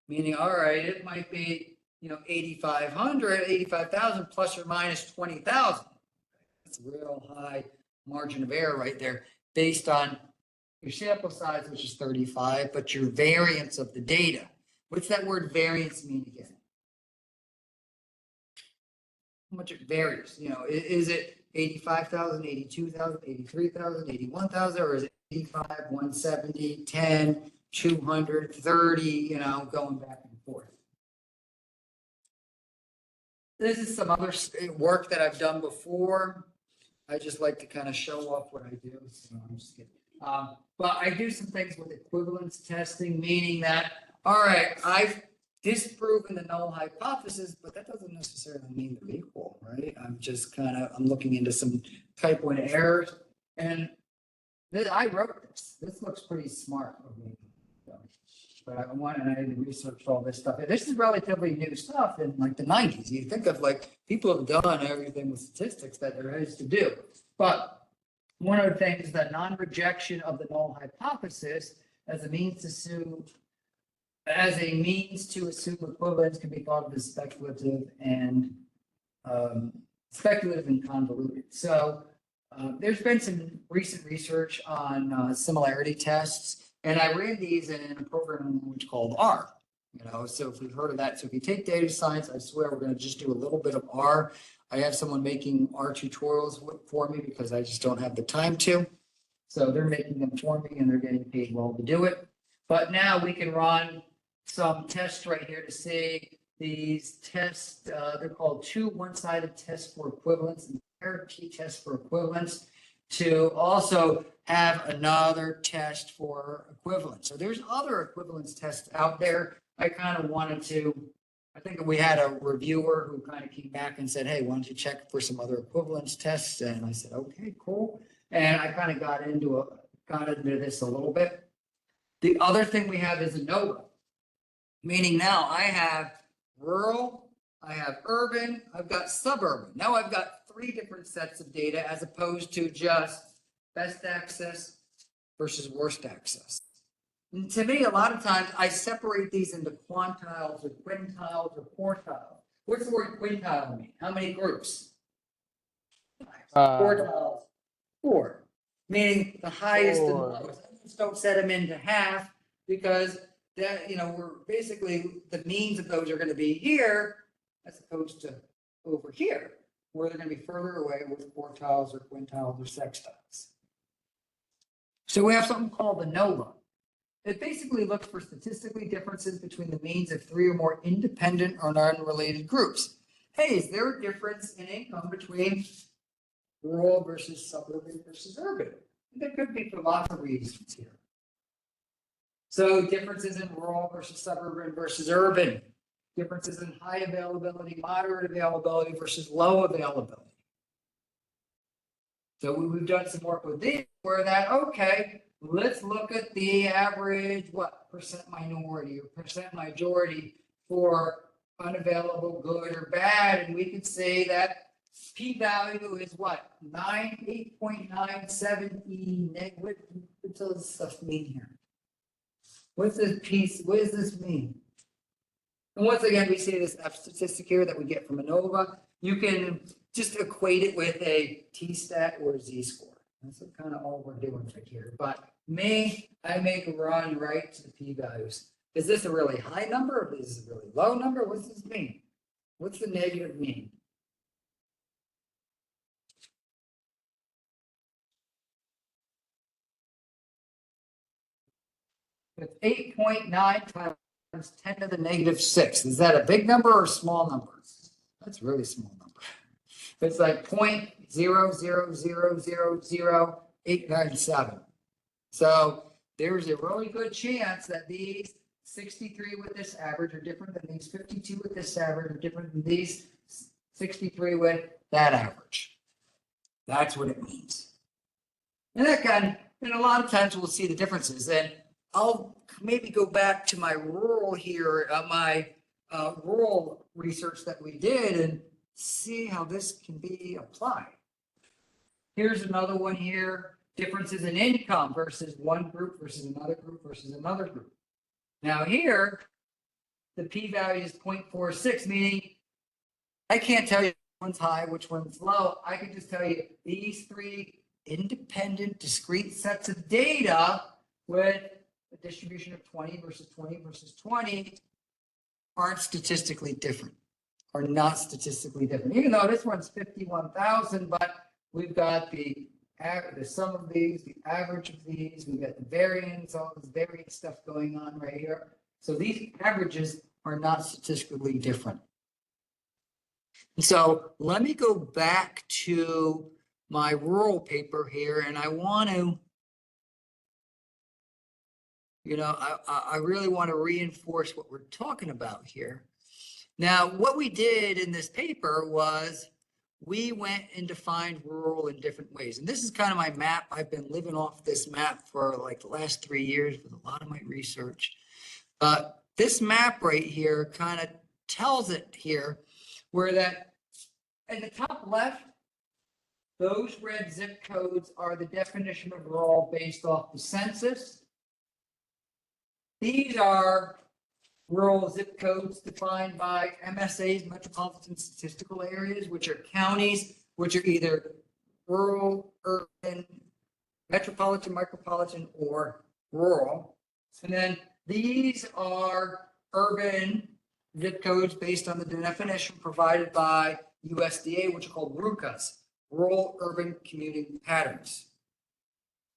Meaning, all right, it might be, 8,500, 85,000 plus or minus 20,000. That's a real high margin of error right there based on your sample size, which is 35, but your variance of the data. What's that word variance mean again? How much it varies, you know, is it 85,000, 82,000, 83,000, 81,000, or is it 85, 170, 10, 200, 30, you know, going back and forth? This is some other work that I've done before. I just like to kind of show off what I do. So I'm just kidding. But I do some things with equivalence testing, meaning that, all right, I've disproven the null hypothesis, but that doesn't necessarily mean they're equal, right? I'm looking into some type 1 errors. And I wrote this. This looks pretty smart of me. But I researched all this stuff. This is relatively new stuff in like the 90s. You think of like people have done everything with statistics that there is to do. But one of the things that non-rejection of the null hypothesis as a means to assume equivalence can be thought of as speculative and convoluted. So there's been some recent research on similarity tests. And I ran these in a program which called R, you know, so if we've heard of that. So if you take data science, I swear we're going to just do a little bit of R. I have someone making R tutorials for me because I just don't have the time to. So they're making them for me and they're getting paid well to do it. But now we can run some tests right here to see these tests. They're called two one-sided tests for equivalence and pair t-tests for equivalence, to also have another test for equivalence. So there's other equivalence tests out there. I think we had a reviewer who kind of came back and said, hey, why don't you check for some other equivalence tests? And I said, okay, cool. And I kind of got into this a little bit. The other thing we have is ANOVA, meaning now I have rural, I have urban, I've got suburban. Now I've got 3 different sets of data as opposed to just best access versus worst access. And to me, a lot of times I separate these into quantiles or quintiles or quartiles. What's the word quintile mean? How many groups? Quartiles, 4, meaning the highest and lowest. I just don't set them into half because that, you know, we're basically the means of those are going to be here as opposed to over here, where they're going to be further away with quartiles or quintiles or sextiles. So we have something called ANOVA. It basically looks for statistically differences between the means of 3 or more independent or unrelated groups. Hey, is there a difference in income between rural versus suburban versus urban? And there could be for lots of reasons here. So differences in rural versus suburban versus urban. Differences in high availability, moderate availability versus low availability. So we've done some work with these where that, okay, let's look at the average, percent minority or percent majority for unavailable, good or bad. And we could say that p-value is what? 8.97 E negative. What does this stuff mean here? What does this mean? And once again, we see this statistic here that we get from ANOVA. You can just equate it with a t-stat or a z-score. That's kind of all we're doing right here. But I make a run right to the p-values. Is this a really high number? Or is this a really low number? What does this mean? What's the negative mean? It's 8.9 times 10 to the negative 6. Is that a big number or a small number? That's a really small number. It's like 0.0000897. So there's a really good chance that these 63 with this average are different than these 52 with this average are different than these 63 with that average. That's what it means. And and a lot of times we'll see the differences. And I'll maybe go back to my rural here, my rural research that we did and see how this can be applied. Here's another one here, differences in income versus one group versus another group versus another group. Now here, the p-value is 0.46, meaning I can't tell you which one's high, which one's low. I can just tell you these 3 independent, discrete sets of data with a distribution of 20 versus 20 versus 20 aren't statistically different, are not statistically different, even though this one's 51,000, but we've got the sum of these, the average of these, we've got the variance, all this variance stuff going on right here. So these averages are not statistically different. So let me go back to my rural paper here, and I want to, I really want to reinforce what we're talking about here. Now, what we did in this paper was we went and defined rural in different ways. And this is kind of my map. I've been living off this map for like the last 3 years with a lot of my research. This map right here kind of tells it here where that in the top left, those red zip codes are the definition of rural based off the census. These are rural zip codes defined by MSAs, metropolitan statistical areas, which are counties, which are either rural, urban, metropolitan, micropolitan, or rural. And then these are urban zip codes based on the definition provided by USDA, which are called RUCAs, rural urban commuting patterns.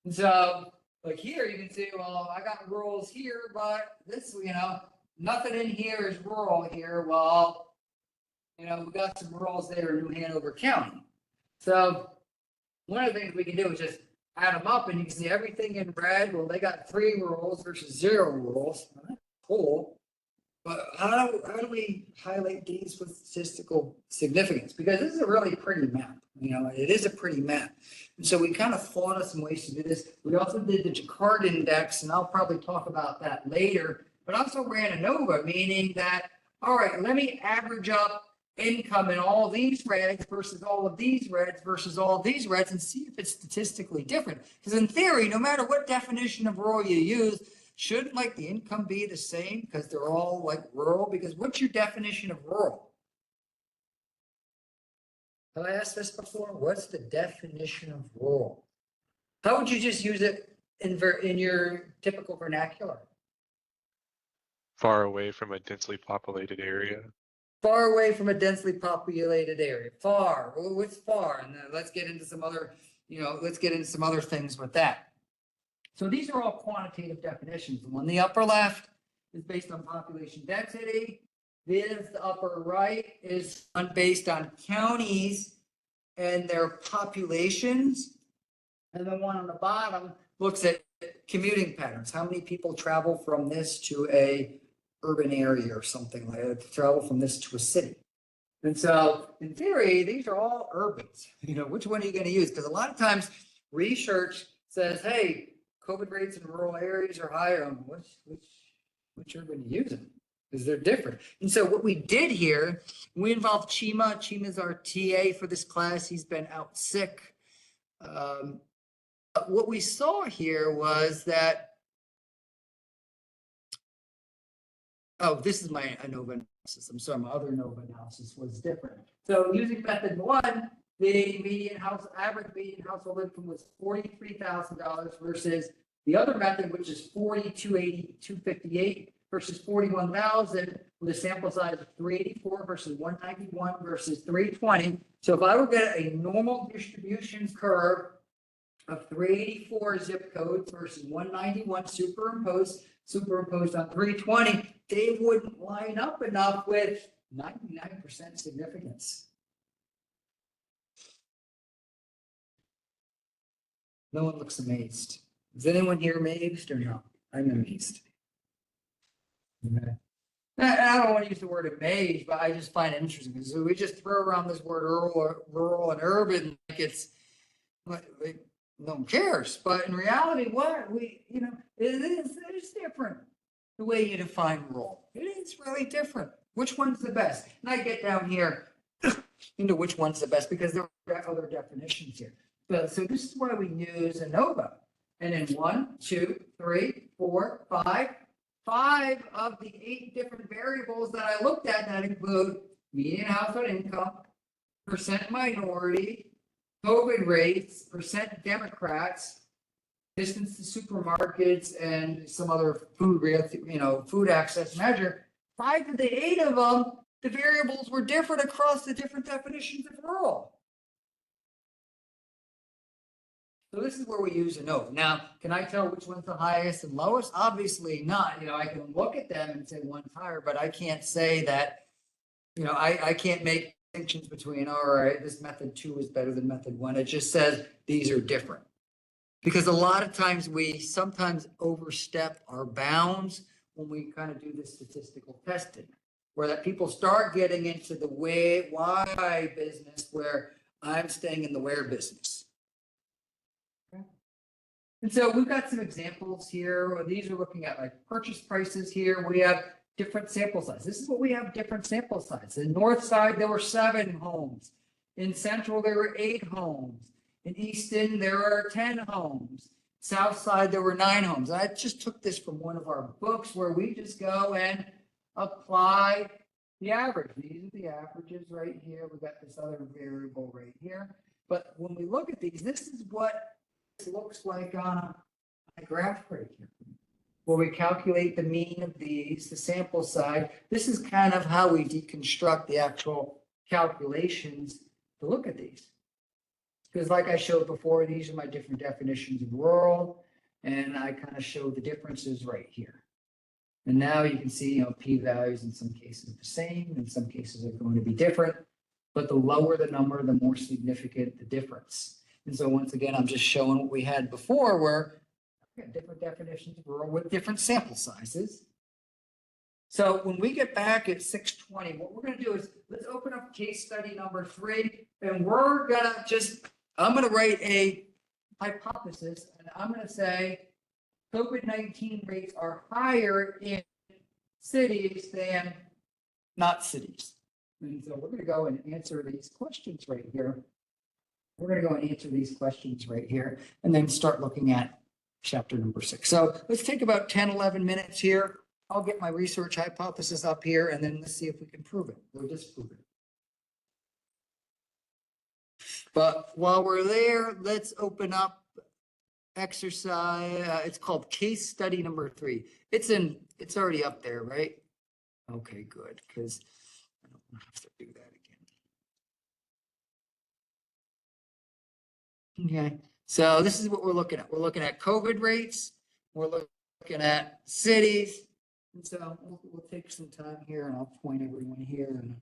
And so, like here, you can see, well, I got rurals here, but this, nothing in here is rural here. Well, we got some rurals there in New Hanover County. So one of the things we can do is just add them up, and you can see everything in red. Well, they got 3 rurals versus 0 rurals. Well, that's cool. But how do we highlight these with statistical significance? Because this is a really pretty map. It is a pretty map. And so we kind of thought of some ways to do this. We also did the Jacquard index, and I'll probably talk about that later. But also ran ANOVA, meaning that, all right, let me average up income in all these reds versus all of these reds versus all of these reds and see if it's statistically different. Because in theory, no matter what definition of rural you use, shouldn't like the income be the same because they're all like rural? Because what's your definition of rural? Have I asked this before? What's the definition of rural? How would you just use it in your typical vernacular? Far away from a densely populated area. Far away from a densely populated area. Far. Well, what's far? And then let's get into some other, things with that. So these are all quantitative definitions. The one in the upper left is based on population density. This, the upper right, is based on counties and their populations. And the one on the bottom looks at commuting patterns. How many people travel from this to a urban area or something like that, travel from this to a city. And so in theory, these are all urbans. Which one are you going to use? Because a lot of times research says, hey, COVID rates in rural areas are higher. Which urban are you using? Because they're different. And so what we did here, we involved Chima. Chima's our TA for this class. He's been out sick. What we saw here was that, this is my ANOVA analysis. I'm sorry, my other ANOVA analysis was different. So using method 1, the average median household income was $43,000 versus the other method, which is $42,258 versus $41,000 with a sample size of 384 versus 191 versus 320. So if I were to get a normal distribution curve of 384 zip codes versus 191 superimposed on 320, they wouldn't line up enough with 99% significance. No one looks amazed. Is anyone here amazed or no? I'm amazed. Okay. I don't want to use the word amazed, but I just find it interesting. So we just throw around this word rural and urban like it's like no one cares. But in reality, it's different. The way you define rural, it is really different. Which one's the best? And I get down here into which one's the best because there are other definitions here. So this is why we use ANOVA. And in 1, 2, 3, 4, 5 of the 8 different variables that I looked at that include median household income, percent minority, COVID rates, percent Democrats, distance to supermarkets, and some other food access measure. 5 of the 8 of them, the variables were different across the different definitions of rural. So this is where we use a note. Now, can I tell which one's the highest and lowest? Obviously not. I can look at them and say one's higher, but I can't say that, I can't make distinctions between, all right, this method 2 is better than method 1. It just says these are different. Because a lot of times we sometimes overstep our bounds when we kind of do the statistical testing, where that people start getting into the why business where I'm staying in the where business. And so we've got some examples here. These are looking at like purchase prices here. We have different sample size. This is what we have, different sample size. In north side, there were 7 homes. In central, there were 8 homes. In Easton, there are 10 homes. South side, there were 9 homes. I just took this from one of our books where we just go and apply the average. These are the averages right here. We've got this other variable right here. But when we look at these, this is what it looks like on a graph right here, where we calculate the mean of these, the sample size. This is kind of how we deconstruct the actual calculations to look at these. Because like I showed before, these are my different definitions of rural, and I kind of show the differences right here. And now you can see, p-values in some cases are the same, in some cases are going to be different, but the lower the number, the more significant the difference. And so once again, I'm just showing what we had before, where we have different definitions of rural with different sample sizes. So when we get back at 6:20, what we're going to do is let's open up case study number 3, and we're going to I'm going to write a hypothesis, and I'm going to say COVID-19 rates are higher in cities than not cities. And so we're going to go and answer these questions right here. We're going to go and answer these questions right here, and then start looking at chapter number 6. So let's take about 10, 11 minutes here. I'll get my research hypothesis up here, and then let's see if we can prove it or disprove it. But while we're there, let's open up exercise. It's called case study number 3. It's already up there, right? Okay, good, because I don't have to do that again. Okay, so this is what we're looking at. We're looking at COVID rates. We're looking at cities. And so we'll take some time here, and I'll point everyone here. And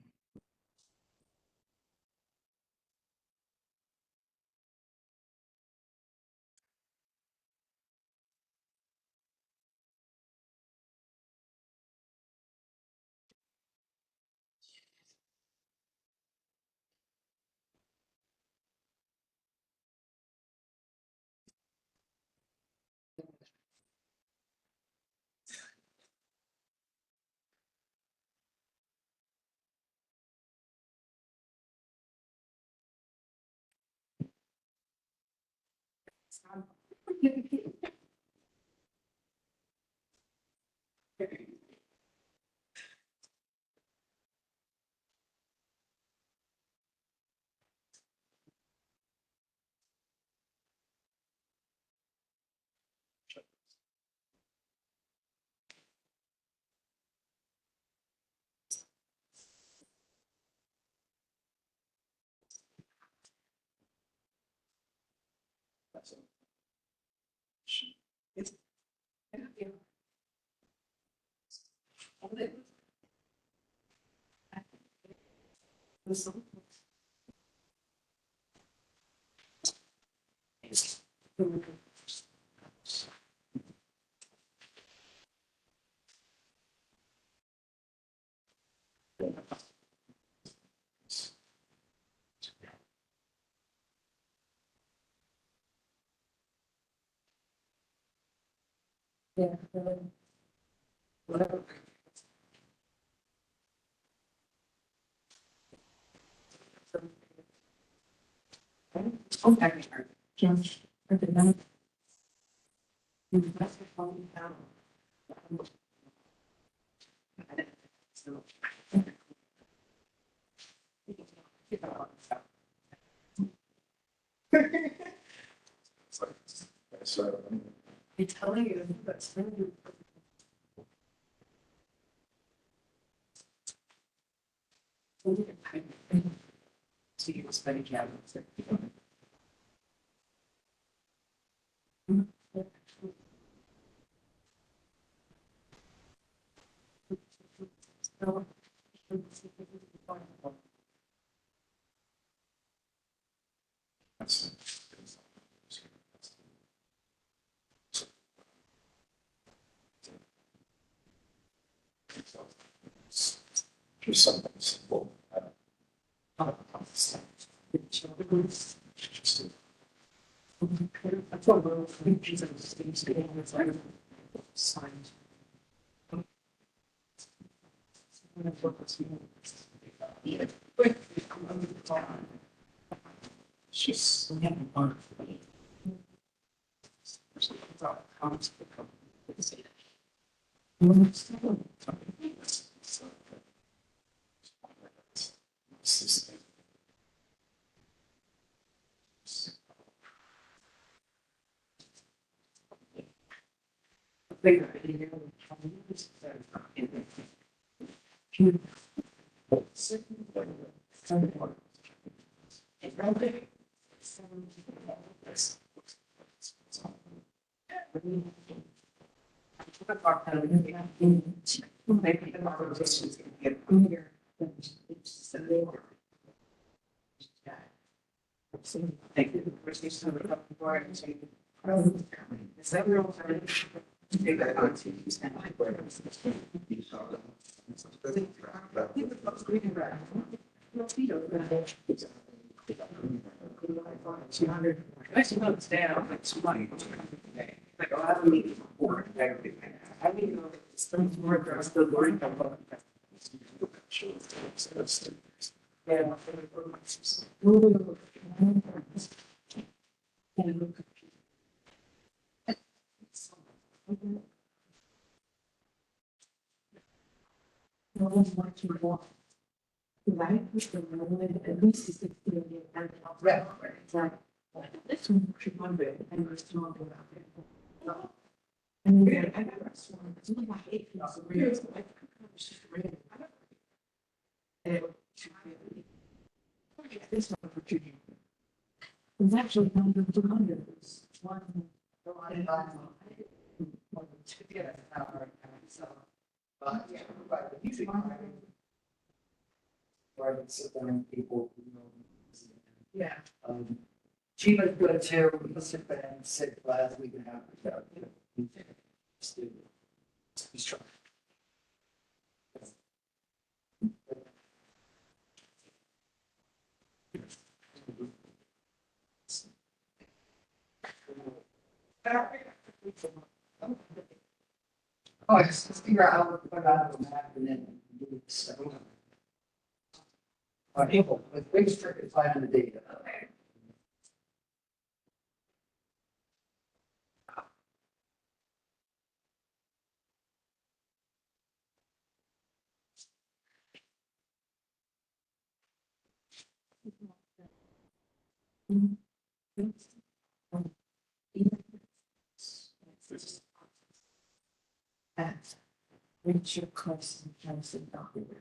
It's like, that's right. I'm telling you, that's really. So you was very careful. That's- Just something simple. She's. Thank you. Is that real? Take that on to Next month's down, it's money. Like, I'll have a meeting before. I mean, it's things work, I'm still worried about. Yeah. No one's watching what. Right, which the moment at least 60 million and right, exactly. This one should wonder and we're still on the. And then I got this one, it's only like 8 feet of real, so I think it's just real. And it should be. This one for 2. It's actually under 200. It's one. Yeah, but usually. Where I can sit down with people who know. Yeah. She was good too, we can sit there and sit class, we can have. He's trying. Oh, just figure out how to put out the map and then do the stuff. People, the biggest trick is finding the data. At reach your course and comes in document.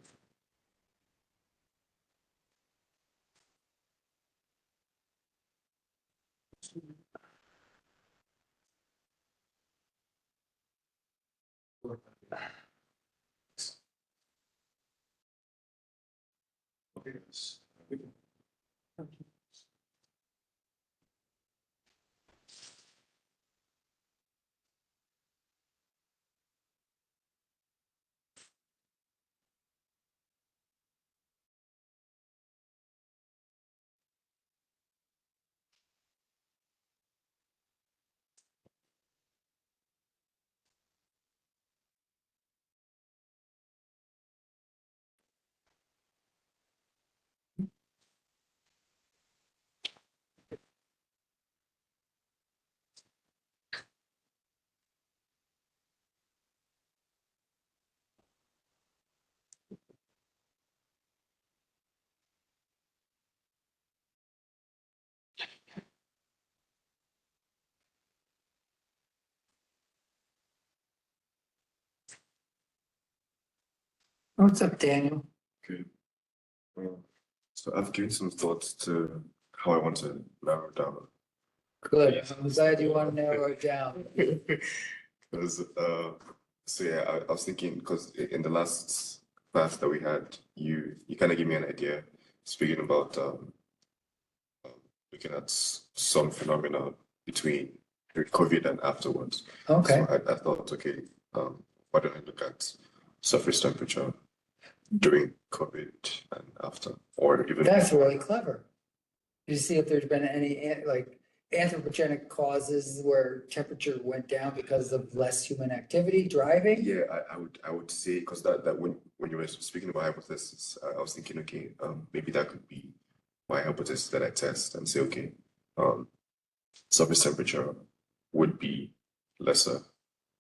Okay, yes. What's up, Daniel? Okay. So I've given some thoughts to how I want to narrow down. Good. I'm glad you want to narrow it down. Because so yeah, I was thinking because in the last class that we had, you kind of gave me an idea, speaking about looking at some phenomena between COVID and afterwards. Okay, So I thought, okay, why don't I look at surface temperature during COVID and after, or even that's before? really clever. Did you see if there's been any like anthropogenic causes where temperature went down because of less human activity, driving? Yeah, I would say because that when you were speaking about hypothesis, I was thinking, okay, maybe that could be my hypothesis that I test and say, okay, surface temperature would be lesser.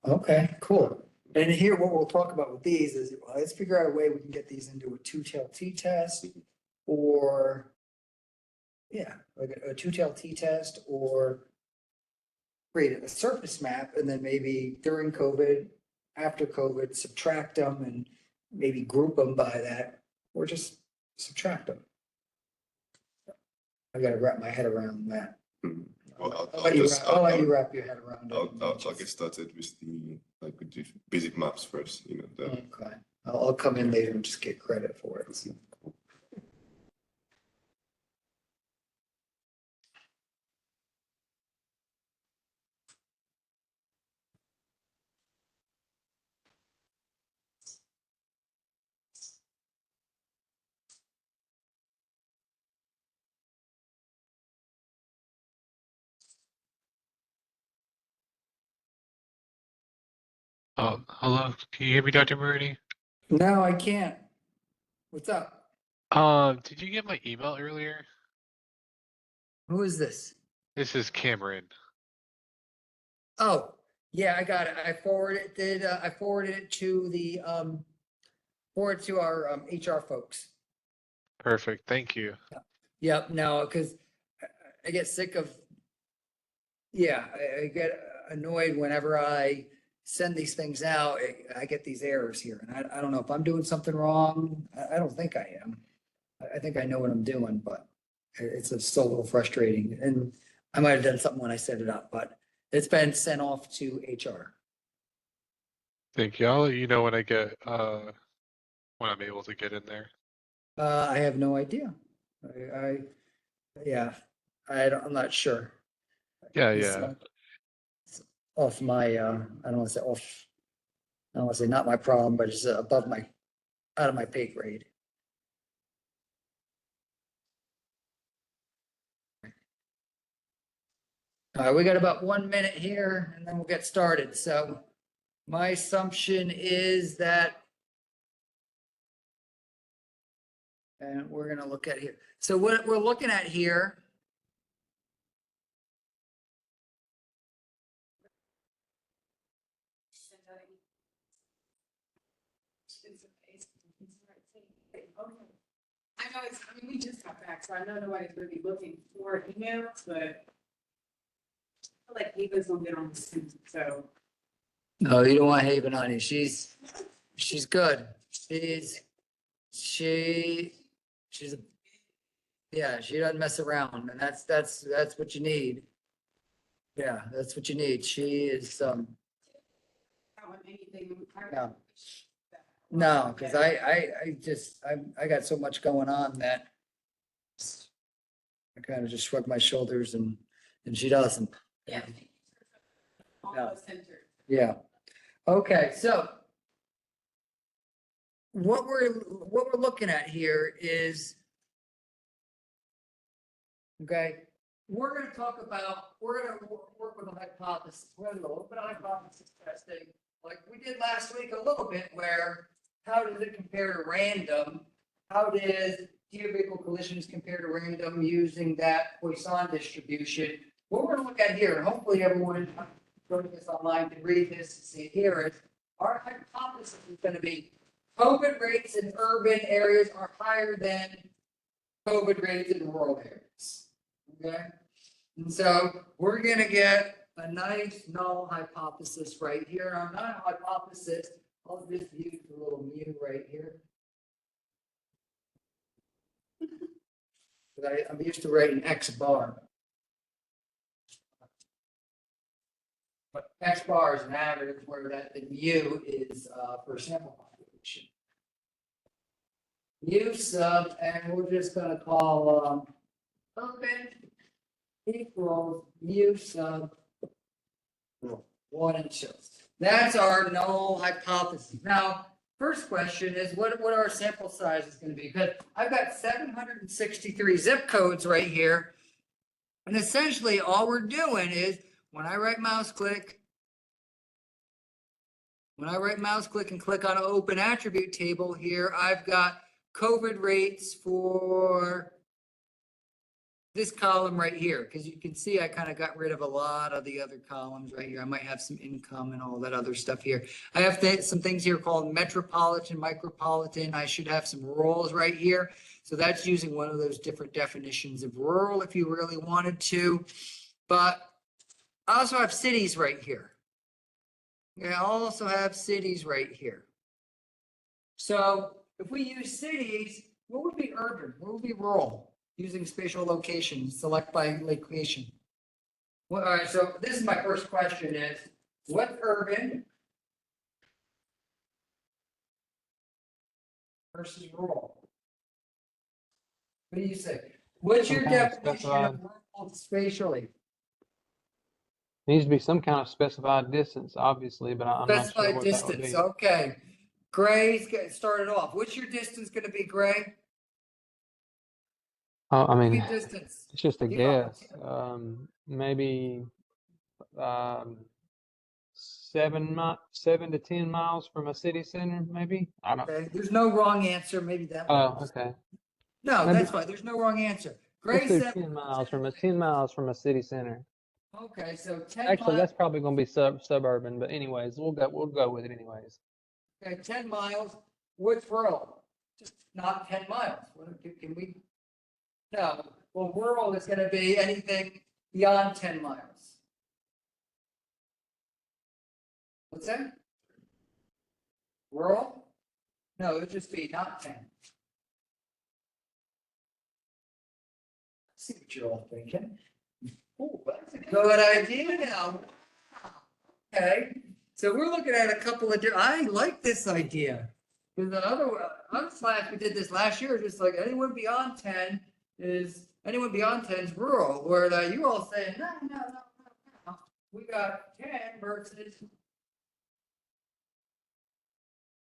Okay, cool. And here, what we'll talk about with these is, well, let's figure out a way we can get these into a two-tailed t-test or, yeah, like a two-tailed t-test or create a surface map and then maybe during COVID, after COVID, subtract them and maybe group them by that or just subtract them. I gotta wrap my head around that. Mhm. Well, I'll let you just- wrap- I'll let you wrap your head around I'll it. get started with the basic maps first, you know, the Okay, I'll come in later and just get credit for it. Hello. Can you hear me, Dr. Maroney? No, I can't. What's up? Did you get my email earlier? Who is this? This is Cameron. Oh, yeah, I got it. I forwarded it to the, forward to our, HR folks. Perfect. Thank you. Yep, no, because I get sick of, yeah, I get annoyed whenever I send these things out. I get these errors here, and I don't know if I'm doing something wrong. I don't think I am. I think I know what I'm doing, but it's still a little frustrating. And I might have done something when I set it up, but it's been sent off to HR. Thank you. I'll let you know when I get when I'm able to get in there. I have no idea. I, yeah, I'm not sure. Yeah, It's, yeah. it's off my, I don't want to say off, I don't want to say not my problem, but it's above my, out of my pay grade. All right, we got about 1 minute here and then we'll get started. So my assumption is that, and we're gonna look at here. So what we're looking at here. I know I mean, we just got back, so I know nobody's really looking for emails, but I feel like Eva's gonna get on the soon, so. No, you don't want Haven on you. She's good. She's, yeah, she doesn't mess around and that's what you need. Yeah, that's what you need. She is, I don't want anything. No. no, because I got so much going on that I kind of just shrug my shoulders and she doesn't. Yeah. Almost centered. Yeah. Okay, so what we're looking at here is, okay, we're gonna talk about, we're gonna work with a hypothesis. We're gonna do a little bit of hypothesis testing, like we did last week a little bit, where how does it compare to random? How does geovehicle collisions compare to random using that Poisson distribution? What we're gonna look at here, and hopefully everyone joining us online can read this and see it here, is our hypothesis is gonna be COVID rates in urban areas are higher than COVID rates in rural areas. Okay, and so we're gonna get a nice null hypothesis right here. Our null hypothesis, I'll just use the little mu right here. 'Cause I'm used to writing X bar. But X bar is an average where that the mu is for sample population. U sub, and we're just gonna call urban equals mu sub 1 and 2. That's our null hypothesis. Now, first question is what our sample size is going to be? Because I've got 763 zip codes right here. And essentially all we're doing is when I right mouse click and click on open attribute table here, I've got COVID rates for this column right here, because you can see I kind of got rid of a lot of the other columns right here. I might have some income and all that other stuff here. I have some things here called metropolitan, micropolitan. I should have some rurals right here. So that's using one of those different definitions of rural if you really wanted to. But I also have cities right here. Okay, I also have cities right here. So if we use cities, what would be urban? What would be rural? Using spatial location, select by location. Well, all right, so this is my first question is, what's urban versus rural? What do you say? What's your Some kind of definition of rural spatially? Needs to be some kind of specified distance, obviously, but I'm not sure Specified what that would distance, be. okay. Gray's getting started off. What's your distance gonna be, Gray? I mean, Mean distance. it's just a You guess. Maybe 7 to 10 miles from a city center, maybe. I don't. Okay, there's no wrong answer, maybe that. Oh, okay. No, Maybe- that's fine, there's no wrong answer. Let's Gray do said. 10 miles from 10 miles from a city center. Okay, so 10 Actually, miles, that's probably going to be suburban, but anyways, we'll go with it anyways. okay, 10 miles, what's rural? Just not 10 miles. Can we? No, well, rural is gonna be anything beyond 10 miles. What's that? Rural? No, it would just be not 10. See what you're all thinking. Oh, that's a good idea now. Okay, so we're looking at a couple of different, I like this idea. Because the other class, we did this last year, just like anyone beyond 10 is rural, where you all saying, no. We got 10 versus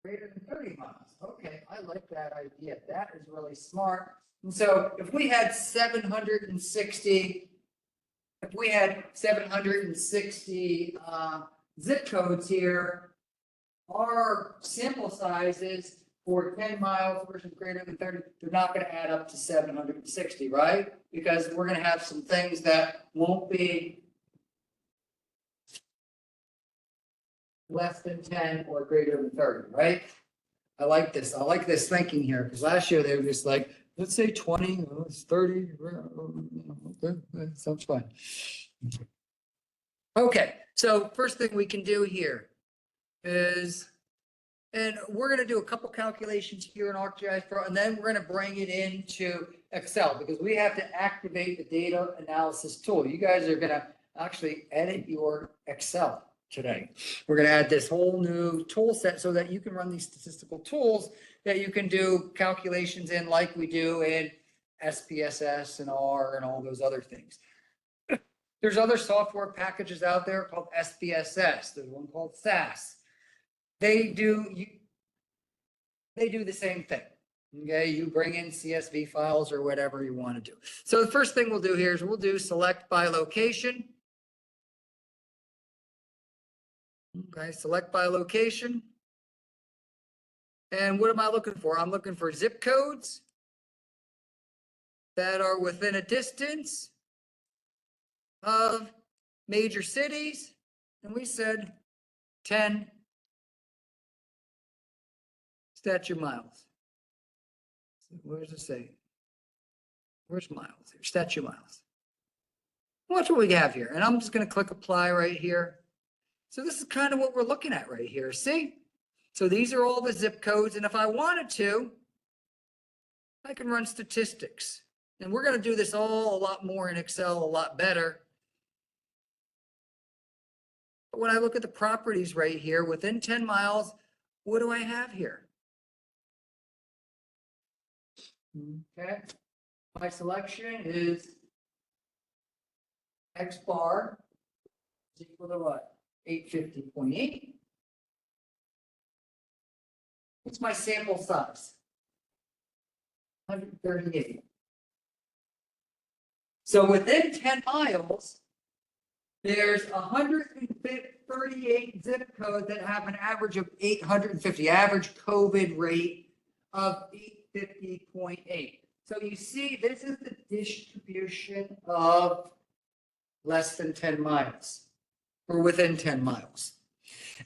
greater than 30 miles. Okay, I like that idea. That is really smart. And so if we had 760 zip codes here, our sample sizes for 10 miles versus greater than 30, they're not going to add up to 760, right? Because we're going to have some things that won't be less than 10 or greater than 30, right? I like this. I like this thinking here, because last year they were just like, let's say 20, it's 30. Okay, that sounds fine. Okay, so first thing we can do here is, and we're going to do a couple calculations here in ArcGIS Pro, and then we're going to bring it into Excel because we have to activate the data analysis tool. You guys are going to actually edit your Excel today. We're going to add this whole new tool set so that you can run these statistical tools that you can do calculations in like we do in SPSS and R and all those other things. There's other software packages out there called SPSS. There's one called SAS. They do the same thing. Okay, you bring in CSV files or whatever you want to do. So the first thing we'll do here is we'll do select by location. Okay, select by location. And what am I looking for? I'm looking for zip codes that are within a distance of major cities. And we said 10 statute miles. Where does it say? Where's miles here? Statute miles. Watch what we have here. And I'm just going to click apply right here. So this is kind of what we're looking at right here. See? So these are all the zip codes. And if I wanted to, I can run statistics. And we're going to do this all a lot more in Excel, a lot better. But when I look at the properties right here, within 10 miles, what do I have here? Okay, my selection is X bar is equal to what? 850.8. What's my sample size? 138. So within 10 miles, there's 138 zip codes that have an average of 850, average COVID rate of 850.8. So you see, this is the distribution of less than 10 miles or within 10 miles.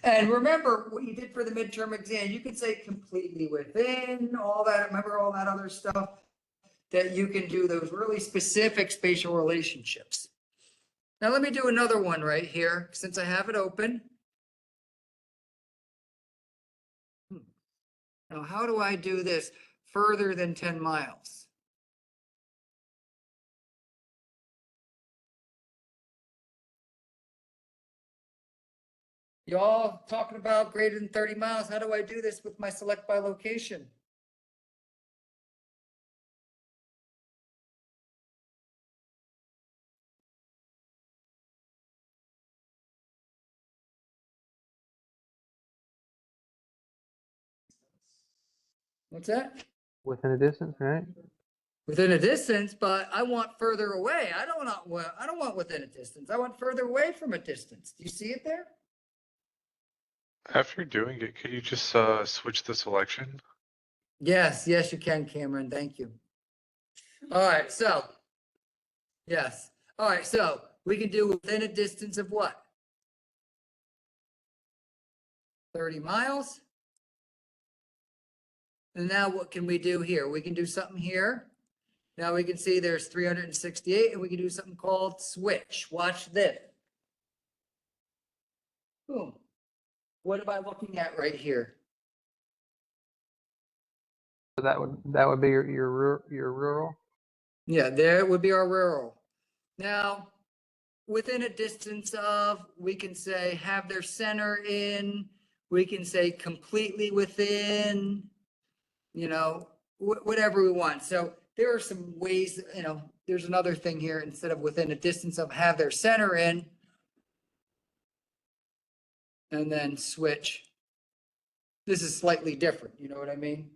And remember what you did for the midterm exam, you could say completely within, all that, remember all that other stuff, that you can do those really specific spatial relationships. Now let me do another one right here, since I have it open. Now, how do I do this further than 10 miles? Y'all talking about greater than 30 miles. How do I do this with my select by location? What's that? Within a distance, right? Within a distance, but I want further away. I don't want within a distance. I want further away from a distance. Do you see it there? After doing it, could you just switch the selection? Yes, yes, you can, Cameron. Thank you. All right, so yes. All right, so we can do within a distance of what? 30 miles. And now what can we do here? We can do something here. Now we can see there's 368 and we can do something called switch. Watch this. Boom. What am I looking at right here? So that would be your rural. Yeah, there would be our rural. Now, within a distance of, we can say have their center in, we can say completely within, you know, whatever we want. So there are some ways, you know, there's another thing here, instead of within a distance of have their center in, and then switch. This is slightly different, you know what I mean?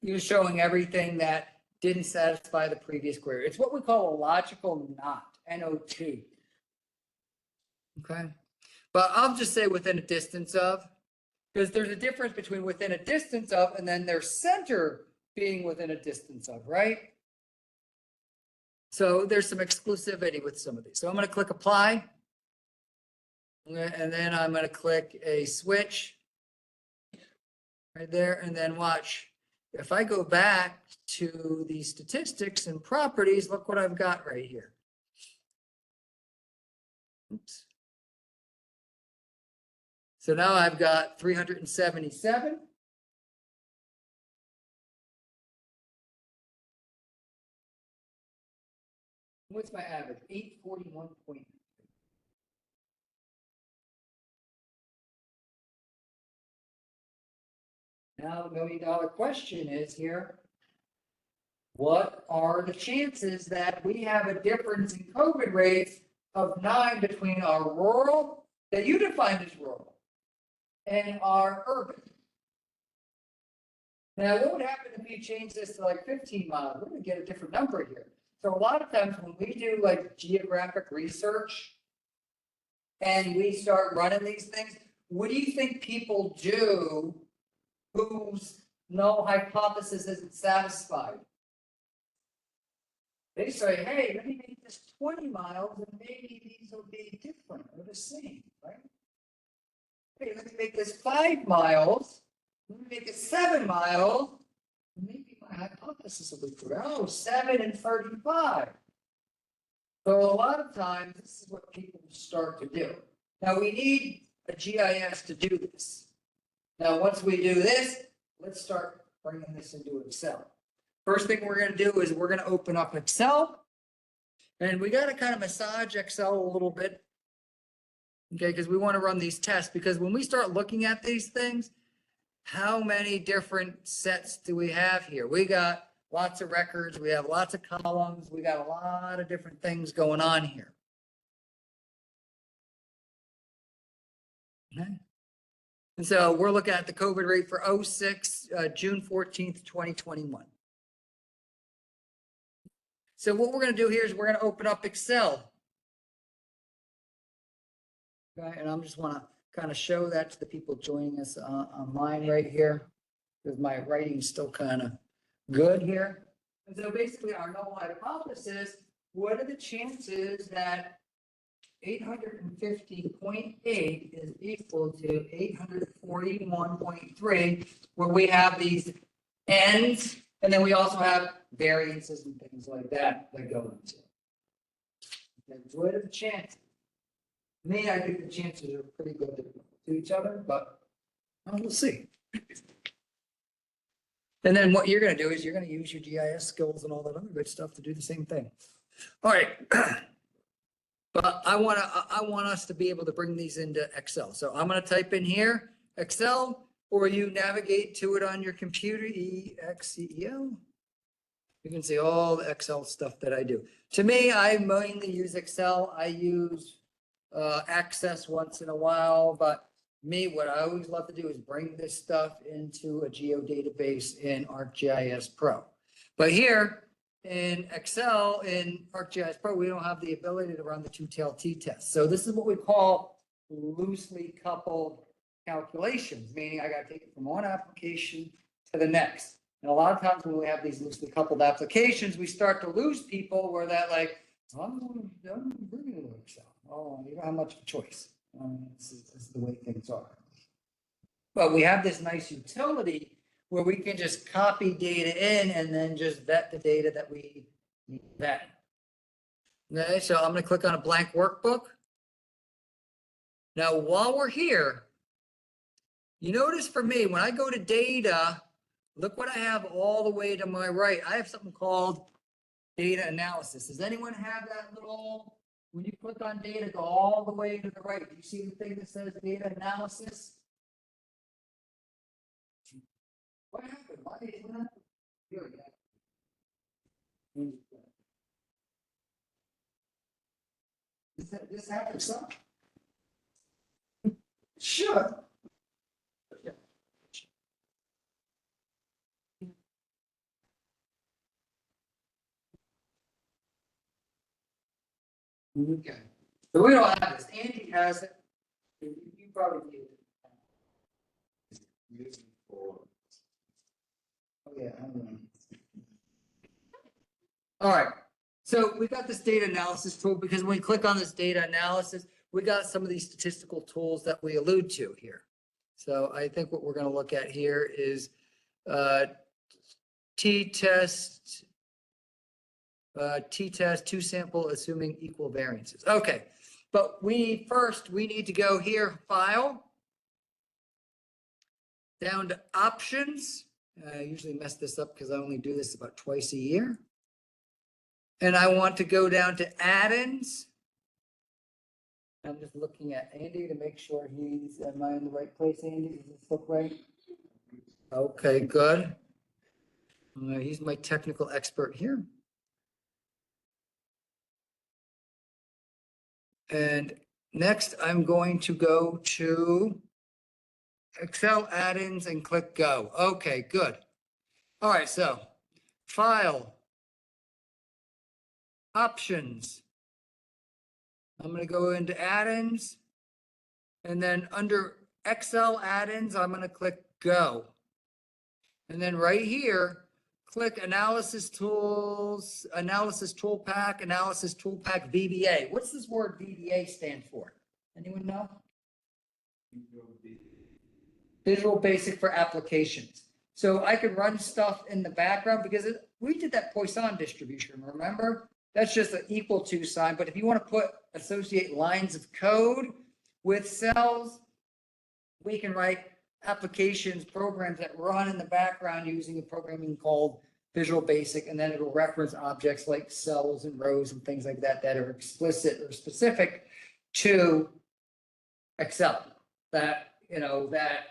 You're showing everything that didn't satisfy the previous query. It's what we call a logical knot, NO2. Okay, but I'll just say within a distance of, because there's a difference between within a distance of and then their center being within a distance of, right? So there's some exclusivity with some of these. So I'm going to click apply. And then I'm going to click a switch right there. And then watch. If I go back to the statistics and properties, look what I've got right here. Oops. So now I've got 377. What's my average? 841.3. Now the $1 million question is here. What are the chances that we have a difference in COVID rates of 9 between our rural, that you defined as rural, and our urban? Now, what would happen if you change this to like 15 miles? We're going to get a different number here. So a lot of times when we do like geographic research and we start running these things, what do you think people do whose null hypothesis isn't satisfied? They say, hey, let me make this 20 miles and maybe these will be different or the same, right? Hey, let me make this 5 miles. Let me make it 7 miles. Maybe my hypothesis will be correct. Oh, 7 and 35. So a lot of times, this is what people start to do. Now, we need a GIS to do this. Now, once we do this, let's start bringing this into Excel. First thing we're gonna do is we're gonna open up Excel. And we gotta kind of massage Excel a little bit. Okay, because we want to run these tests, because when we start looking at these things, how many different sets do we have here? We got lots of records, we have lots of columns, we got a lot of different things going on here. Okay. And so we're looking at the COVID rate for 06, June 14th, 2021. So what we're going to do here is we're going to open up Excel. Okay, and I'm just want to kind of show that to the people joining us online right here, because my writing's still kind of good here. And so basically our null hypothesis, what are the chances that 850.8 is equal to 841.3, where we have these ends, and then we also have variances and things like that that go into it. Okay, what are the chances? Me, I think the chances are pretty good to each other, but we'll see. And then what you're going to do is you're going to use your GIS skills and all that other good stuff to do the same thing. All right. But I want us to be able to bring these into Excel. So I'm going to type in here Excel, or you navigate to it on your computer, EXCEL. You can see all the Excel stuff that I do. To me, I mainly use Excel. I use Access once in a while, but me, what I always love to do is bring this stuff into a geo database in ArcGIS Pro. But here in Excel, in ArcGIS Pro, we don't have the ability to run the two-tailed t-test. So this is what we call loosely coupled calculations, meaning I got to take it from one application to the next. And a lot of times when we have these loosely coupled applications, we start to lose people where that like, I'm bringing it to Excel. Oh, you don't have much of a choice. This is the way things are. But we have this nice utility where we can just copy data in and then just vet the data that we need to vet. Okay, so I'm going to click on a blank workbook. Now, while we're here, you notice for me, when I go to data, look what I have all the way to my right. I have something called data analysis. Does anyone have that little, when you click on data, go all the way to the right? Do you see the thing that says data analysis? What happened? Why did it happen? Here we go. This happened, son? Sure. Okay. So we don't have this. Andy has it. You probably need it. Oh, yeah. All right. So we got this data analysis tool because when we click on this data analysis, we got some of these statistical tools that we allude to here. So I think what we're going to look at here is t-test, two sample assuming equal variances. Okay, but we need to go here, file, down to options. I usually mess this up because I only do this about twice a year. And I want to go down to add-ins. I'm just looking at Andy to make sure am I in the right place, Andy? Does this look right? Okay, good. He's my technical expert here. And next, I'm going to go to Excel add-ins and click go. Okay, good. All right, so file, options. I'm going to go into add-ins, and then under Excel add-ins, I'm going to click go. And then right here, click analysis tools, analysis tool pack VBA. What's this word VBA stand for? Anyone know? Visual Basic for Applications. So I could run stuff in the background because we did that Poisson distribution, remember? That's just an equal to sign. But if you want to associate lines of code with cells, we can write applications, programs that run in the background using a programming called Visual Basic, and then it'll reference objects like cells and rows and things like that that are explicit or specific to Excel. That, that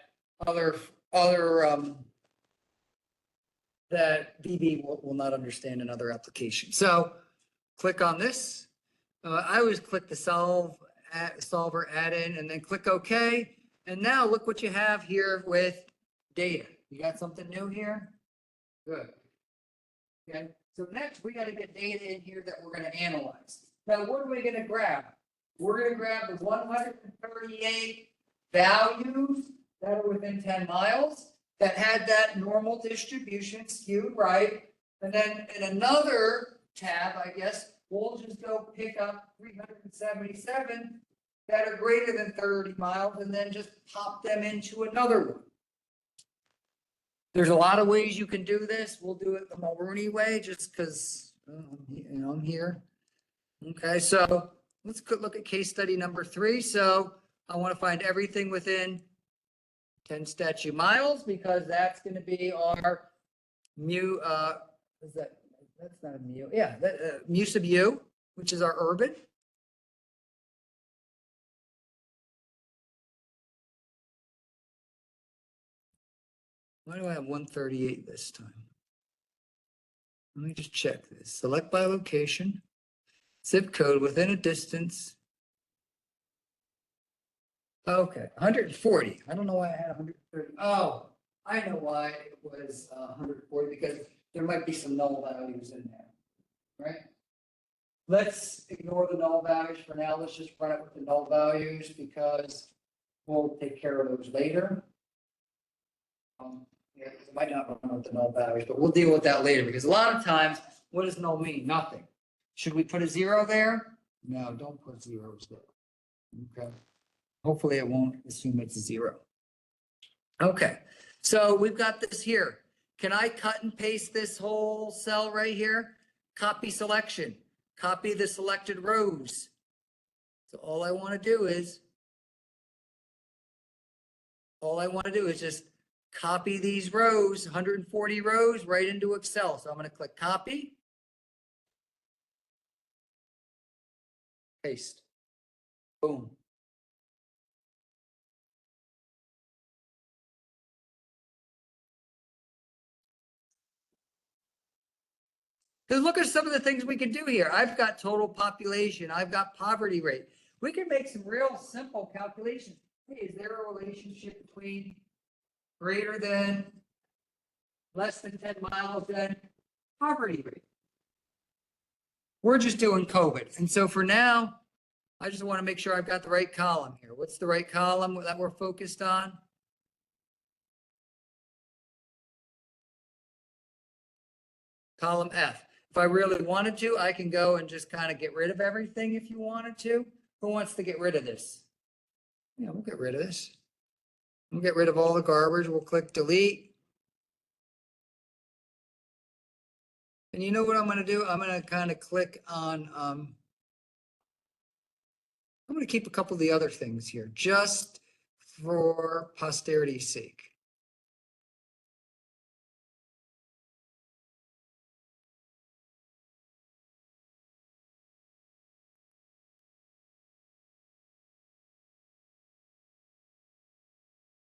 other that VB will not understand in other applications. So click on this. I always click the solver add-in and then click OK. And now look what you have here with data. You got something new here? Good. Okay, so next we got to get data in here that we're going to analyze. Now, what are we going to grab? We're going to grab the 138 values that are within 10 miles that had that normal distribution skewed right. And then in another tab, I guess, we'll just go pick up 377 that are greater than 30 miles and then just pop them into another one. There's a lot of ways you can do this. We'll do it the Mulrooney way just because, I'm here. Okay, so let's look at case study number 3. So I want to find everything within 10 statute miles because that's going to be our that's not a mu, yeah, mu sub u, which is our urban. Why do I have 138 this time? Let me just check this. Select by location, zip code within a distance. Okay, 140. I don't know why I had 130. Oh, I know why it was 140 because there might be some null values in there, right? Let's ignore the null values for now. Let's just run it with the null values because we'll take care of those later. Yeah, it might not run with the null values, but we'll deal with that later because a lot of times, what does null mean? Nothing. Should we put a 0 there? No, don't put zeros there. Okay. Hopefully it won't assume it's a 0. Okay, so we've got this here. Can I cut and paste this whole cell right here? Copy selection, copy the selected rows. So all I want to do is just copy these rows, 140 rows right into Excel. So I'm going to click copy, paste, boom. Because look at some of the things we can do here. I've got total population. I've got poverty rate. We can make some real simple calculations. Hey, is there a relationship between greater than, less than 10 miles and poverty rate? We're just doing COVID. And so for now, I just want to make sure I've got the right column here. What's the right column that we're focused on? Column F. If I really wanted to, I can go and just kind of get rid of everything if you wanted to. Who wants to get rid of this? Yeah, we'll get rid of this. We'll get rid of all the garbage. We'll click delete. And you know what I'm going to do? I'm going to kind of click on, I'm going to keep a couple of the other things here just for posterity's sake.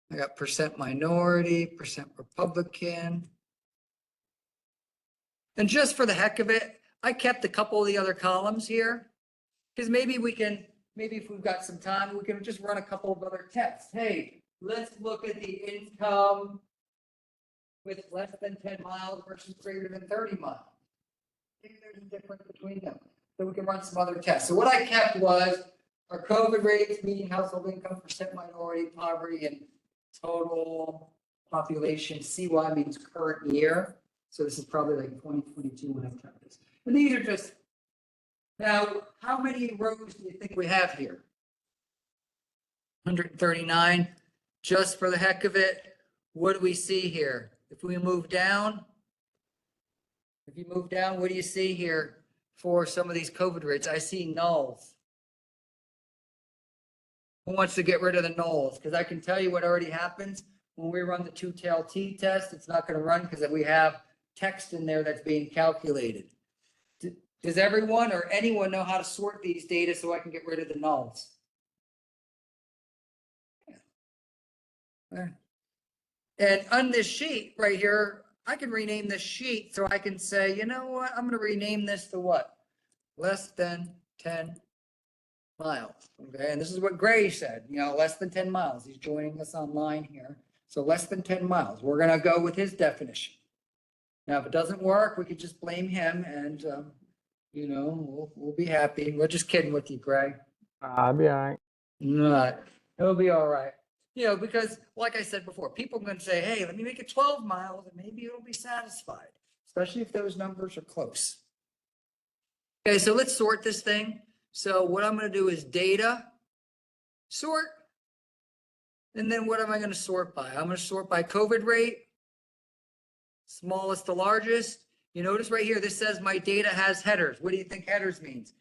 I got percent minority, percent Republican. And just for the heck of it, I kept a couple of the other columns here because maybe if we've got some time, we can just run a couple of other tests. Hey, let's look at the income with less than 10 miles versus greater than 30 miles. Maybe there's a difference between them. So we can run some other tests. So what I kept was our COVID rates, median household income, percent minority, poverty, and total population. CY means current year. So this is probably like 2022 when I've kept this. And these are just, now, how many rows do you think we have here? 139. Just for the heck of it, what do we see here? If we move down, what do you see here for some of these COVID rates? I see nulls. Who wants to get rid of the nulls? Because I can tell you what already happens when we run the two-tailed t-test. It's not going to run because we have text in there that's being calculated. Does everyone or anyone know how to sort these data so I can get rid of the nulls? And on this sheet right here, I can rename this sheet so I can say, you know what, I'm gonna rename this to what? Less than 10 miles, okay? And this is what Gray said, you know, less than 10 miles. He's joining us online here. So less than 10 miles. We're gonna go with his definition. Now, if it doesn't work, we could just blame him and, you know, we'll be happy. We're just kidding with you, Gray. I'll be all right. Not, it'll be all right. You know, because like I said before, people are going to say, hey, let me make it 12 miles and maybe it'll be satisfied, especially if those numbers are close. Okay, so let's sort this thing. So what I'm going to do is data, sort, and then what am I going to sort by? I'm going to sort by COVID rate, smallest to largest. You notice right here, this says my data has headers. What do you think headers means?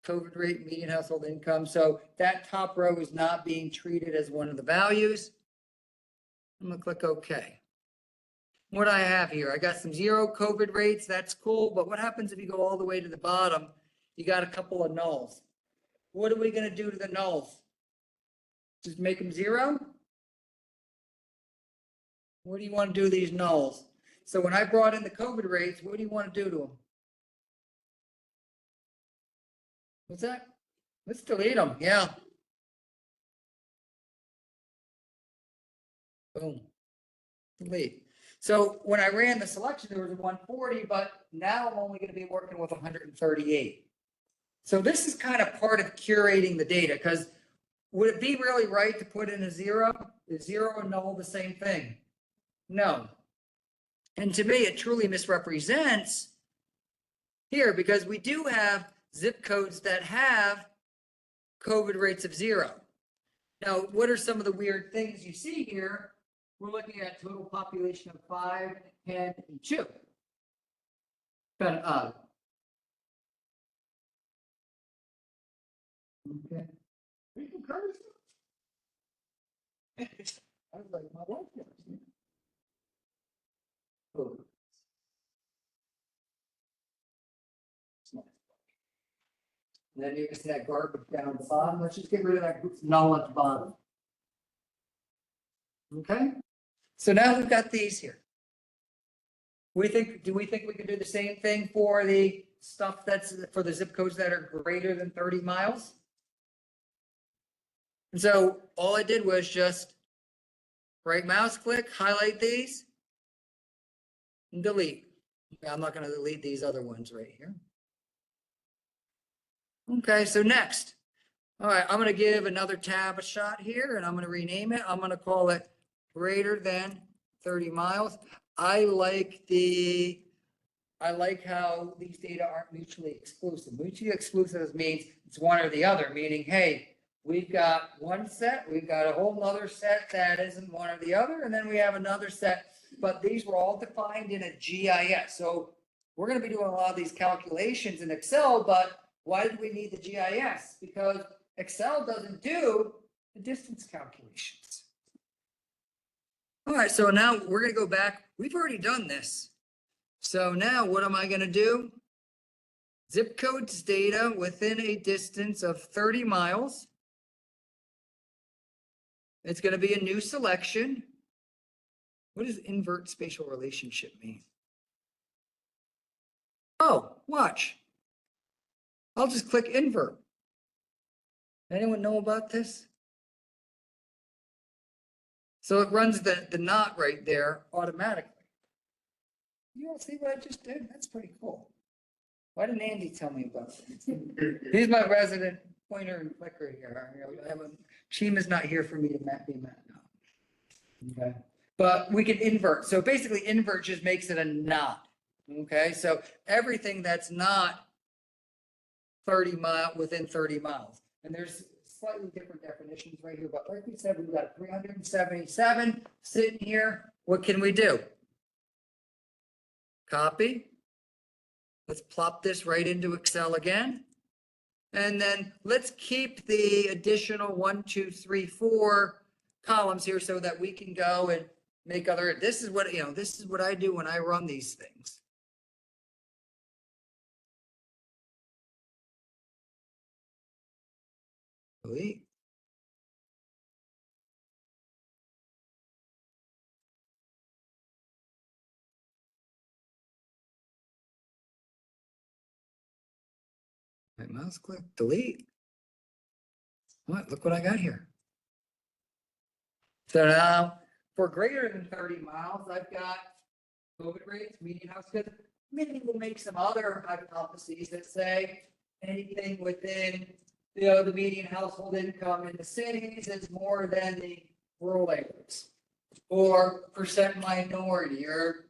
COVID rate, median household income. So that top row is not being treated as one of the values. I'm gonna click OK. What do I have here? I got some 0 COVID rates. That's cool. But what happens if you go all the way to the bottom? You got a couple of nulls. What are we gonna do to the nulls? Just make them 0? What do you want to do to these nulls? So when I brought in the COVID rates, what do you want to do to them? What's that? Let's delete them. Yeah. Boom. Delete. So when I ran the selection, there was a 140, but now I'm only going to be working with 138. So this is kind of part of curating the data, because would it be really right to put in a 0? Is 0 and null the same thing? No. And to me, it truly misrepresents here, because we do have zip codes that have COVID rates of 0. Now, what are some of the weird things you see here? We're looking at total population of 5, 10, and 2. Kind of odd. Okay. I was like, my wife never seen it. Oh. Then you can see that garbage down at the bottom. Let's just get rid of that null at the bottom. Okay, so now we've got these here. Do we think we can do the same thing for the stuff that's for the zip codes that are greater than 30 miles? And so all I did was just right mouse click, highlight these, and delete. I'm not going to delete these other ones right here. Okay, so next. All right, I'm going to give another tab a shot here, and I'm going to rename it. I'm going to call it greater than 30 miles. I like how these data aren't mutually exclusive. Mutually exclusive means it's one or the other, meaning, hey, we've got one set, we've got a whole nother set that isn't one or the other, and then we have another set, but these were all defined in a GIS. So we're going to be doing a lot of these calculations in Excel, but why did we need the GIS? Because Excel doesn't do the distance calculations. All right, so now we're going to go back. We've already done this. So now what am I going to do? Zip codes data within a distance of 30 miles. It's going to be a new selection. What does invert spatial relationship mean? Oh, watch. I'll just click invert. Anyone know about this? So it runs the knot right there automatically. You all see what I just did? That's pretty cool. Why didn't Andy tell me about this? He's my resident pointer and clicker here. Chima's not here for me to be met now. Okay. But we can invert. So basically invert just makes it a knot. Okay. So everything that's not 30 mile within 30 miles. And there's slightly different definitions right here, but like we said, we've got 377 sitting here. What can we do? Copy. Let's plop this right into Excel again. And then let's keep the additional 1, 2, 3, 4 columns here so that we can go and make other, this is what I do when I run these things. Delete. Right mouse click, delete. What? Look what I got here. So now, for greater than 30 miles, I've got COVID rates, median house goods. Maybe we'll make some other hypotheses that say anything within, the median household income in the cities is more than the rural areas. Or percent minority, or,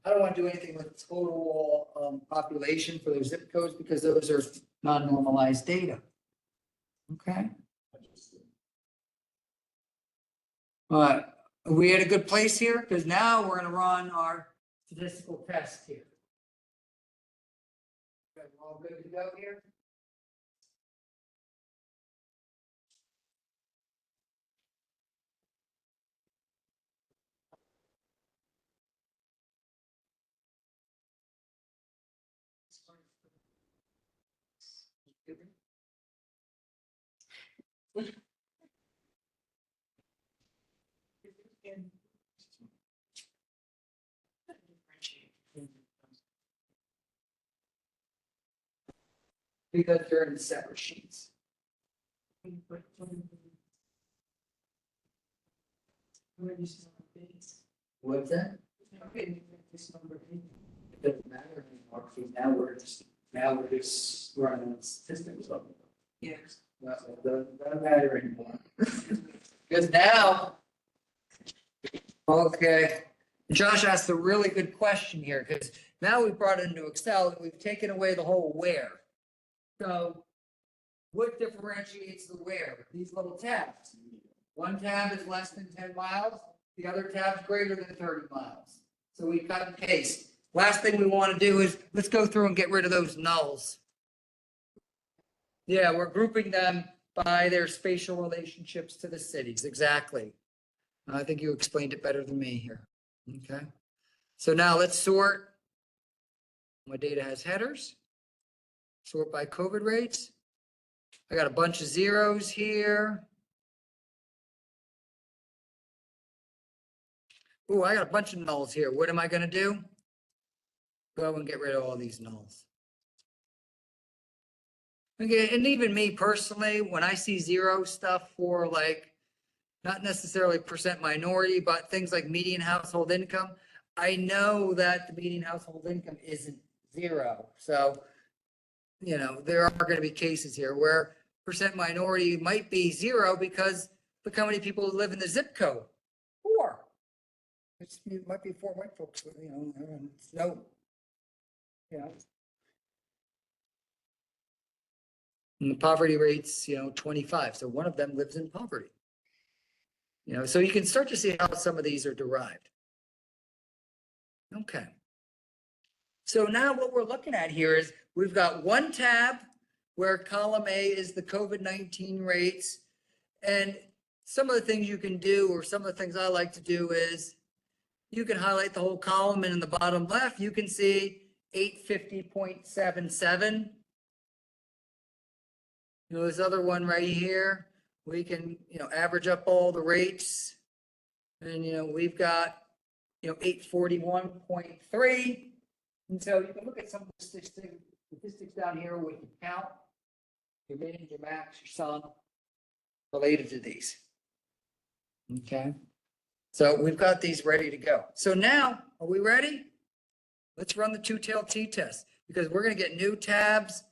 I don't want to do anything with total population for those zip codes because those are non-normalized data. Okay. All right, are we at a good place here? Because now we're gonna run our statistical test here. Okay, we're all good to go here? Because they're in separate sheets. What's that? It doesn't matter anymore, because now we're just running statistics of it. Yes. That doesn't matter anymore. Because now. Okay, Josh asked a really good question here, because now we brought it into Excel and we've taken away the whole where. So what differentiates the where? These little tabs. One tab is less than 10 miles, the other tab's greater than 30 miles. So we cut and paste. Last thing we want to do is, let's go through and get rid of those nulls. Yeah, we're grouping them by their spatial relationships to the cities, exactly. I think you explained it better than me here. Okay. So now let's sort. My data has headers. Sort by COVID rates. I got a bunch of zeros here. Oh, I got a bunch of nulls here. What am I going to do? Go and get rid of all these nulls. Okay, and even me personally, when I see zero stuff for like, not necessarily percent minority, but things like median household income, I know that the median household income isn't zero. So, there are going to be cases here where percent minority might be zero because look how many people live in the zip code. 4. It might be 4 white folks, no. And the poverty rate's, 25. So one of them lives in poverty. So you can start to see how some of these are derived. Okay. So now what we're looking at here is we've got one tab where column A is the COVID-19 rates. And some of the things you can do, or some of the things I like to do, is you can highlight the whole column, and in the bottom left, you can see 850.77. This other one right here, we can, average up all the rates. And, we've got, 841.3. And so you can look at some of the statistics down here with the count, your min, your max, your sum related to these. Okay. So we've got these ready to go. So now, are we ready? Let's run the two-tailed t-test, because we're going to get new tabs.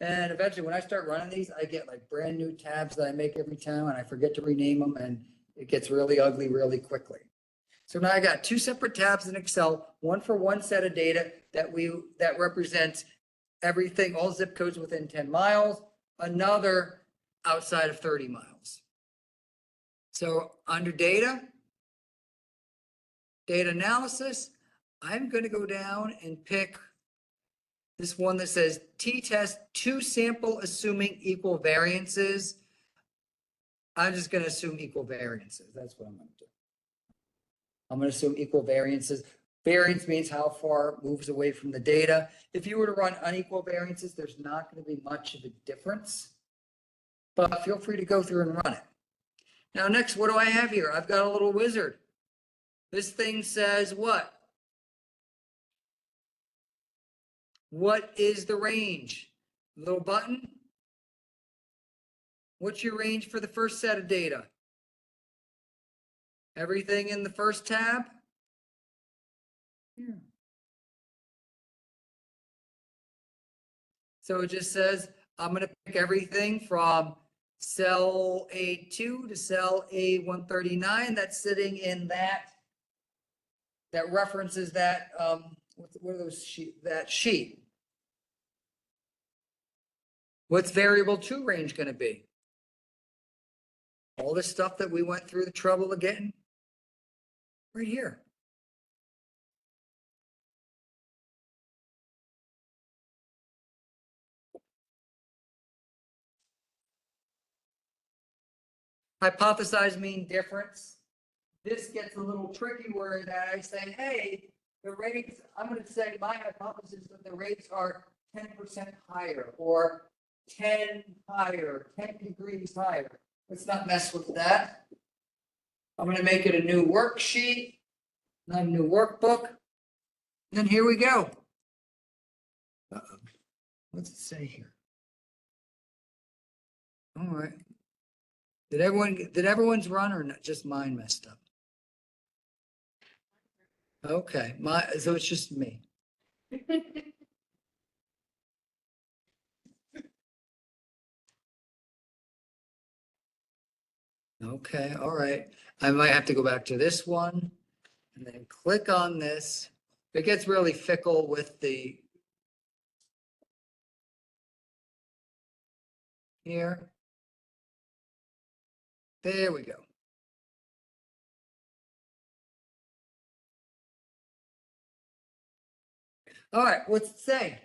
And eventually when I start running these, I get like brand new tabs that I make every time, and I forget to rename them, and it gets really ugly really quickly. So now I got 2 separate tabs in Excel, one for one set of data that represents everything, all zip codes within 10 miles, another outside of 30 miles. So under data analysis, I'm going to go down and pick this one that says t-test 2 sample assuming equal variances. I'm just going to assume equal variances. That's what I'm going to do. I'm going to assume equal variances. Variance means how far it moves away from the data. If you were to run unequal variances, there's not going to be much of a difference. but feel free to go through and run it. Now, next, what do I have here? I've got a little wizard. This thing says what? What is the range? Little button. What's your range for the first set of data? Everything in the first tab? Yeah. So it just says, I'm going to pick everything from cell A2 to cell A139 that's sitting in that references that, what are those that sheet. What's variable 2 range going to be? All this stuff that we went through the trouble of getting right here. Hypothesize mean difference. This gets a little tricky where that I say, hey, the rates, I'm going to say my hypothesis that the rates are 10% higher or 10 higher, 10 degrees higher. Let's not mess with that. I'm going to make it a new worksheet, not a new workbook. And here we go. Uh-oh. What's it say here? All right. Did everyone's run or not? Just mine messed up? Okay, so it's just me. Okay, all right. I might have to go back to this one and then click on this. It gets really fickle with the here. There we go. All right, what's it say?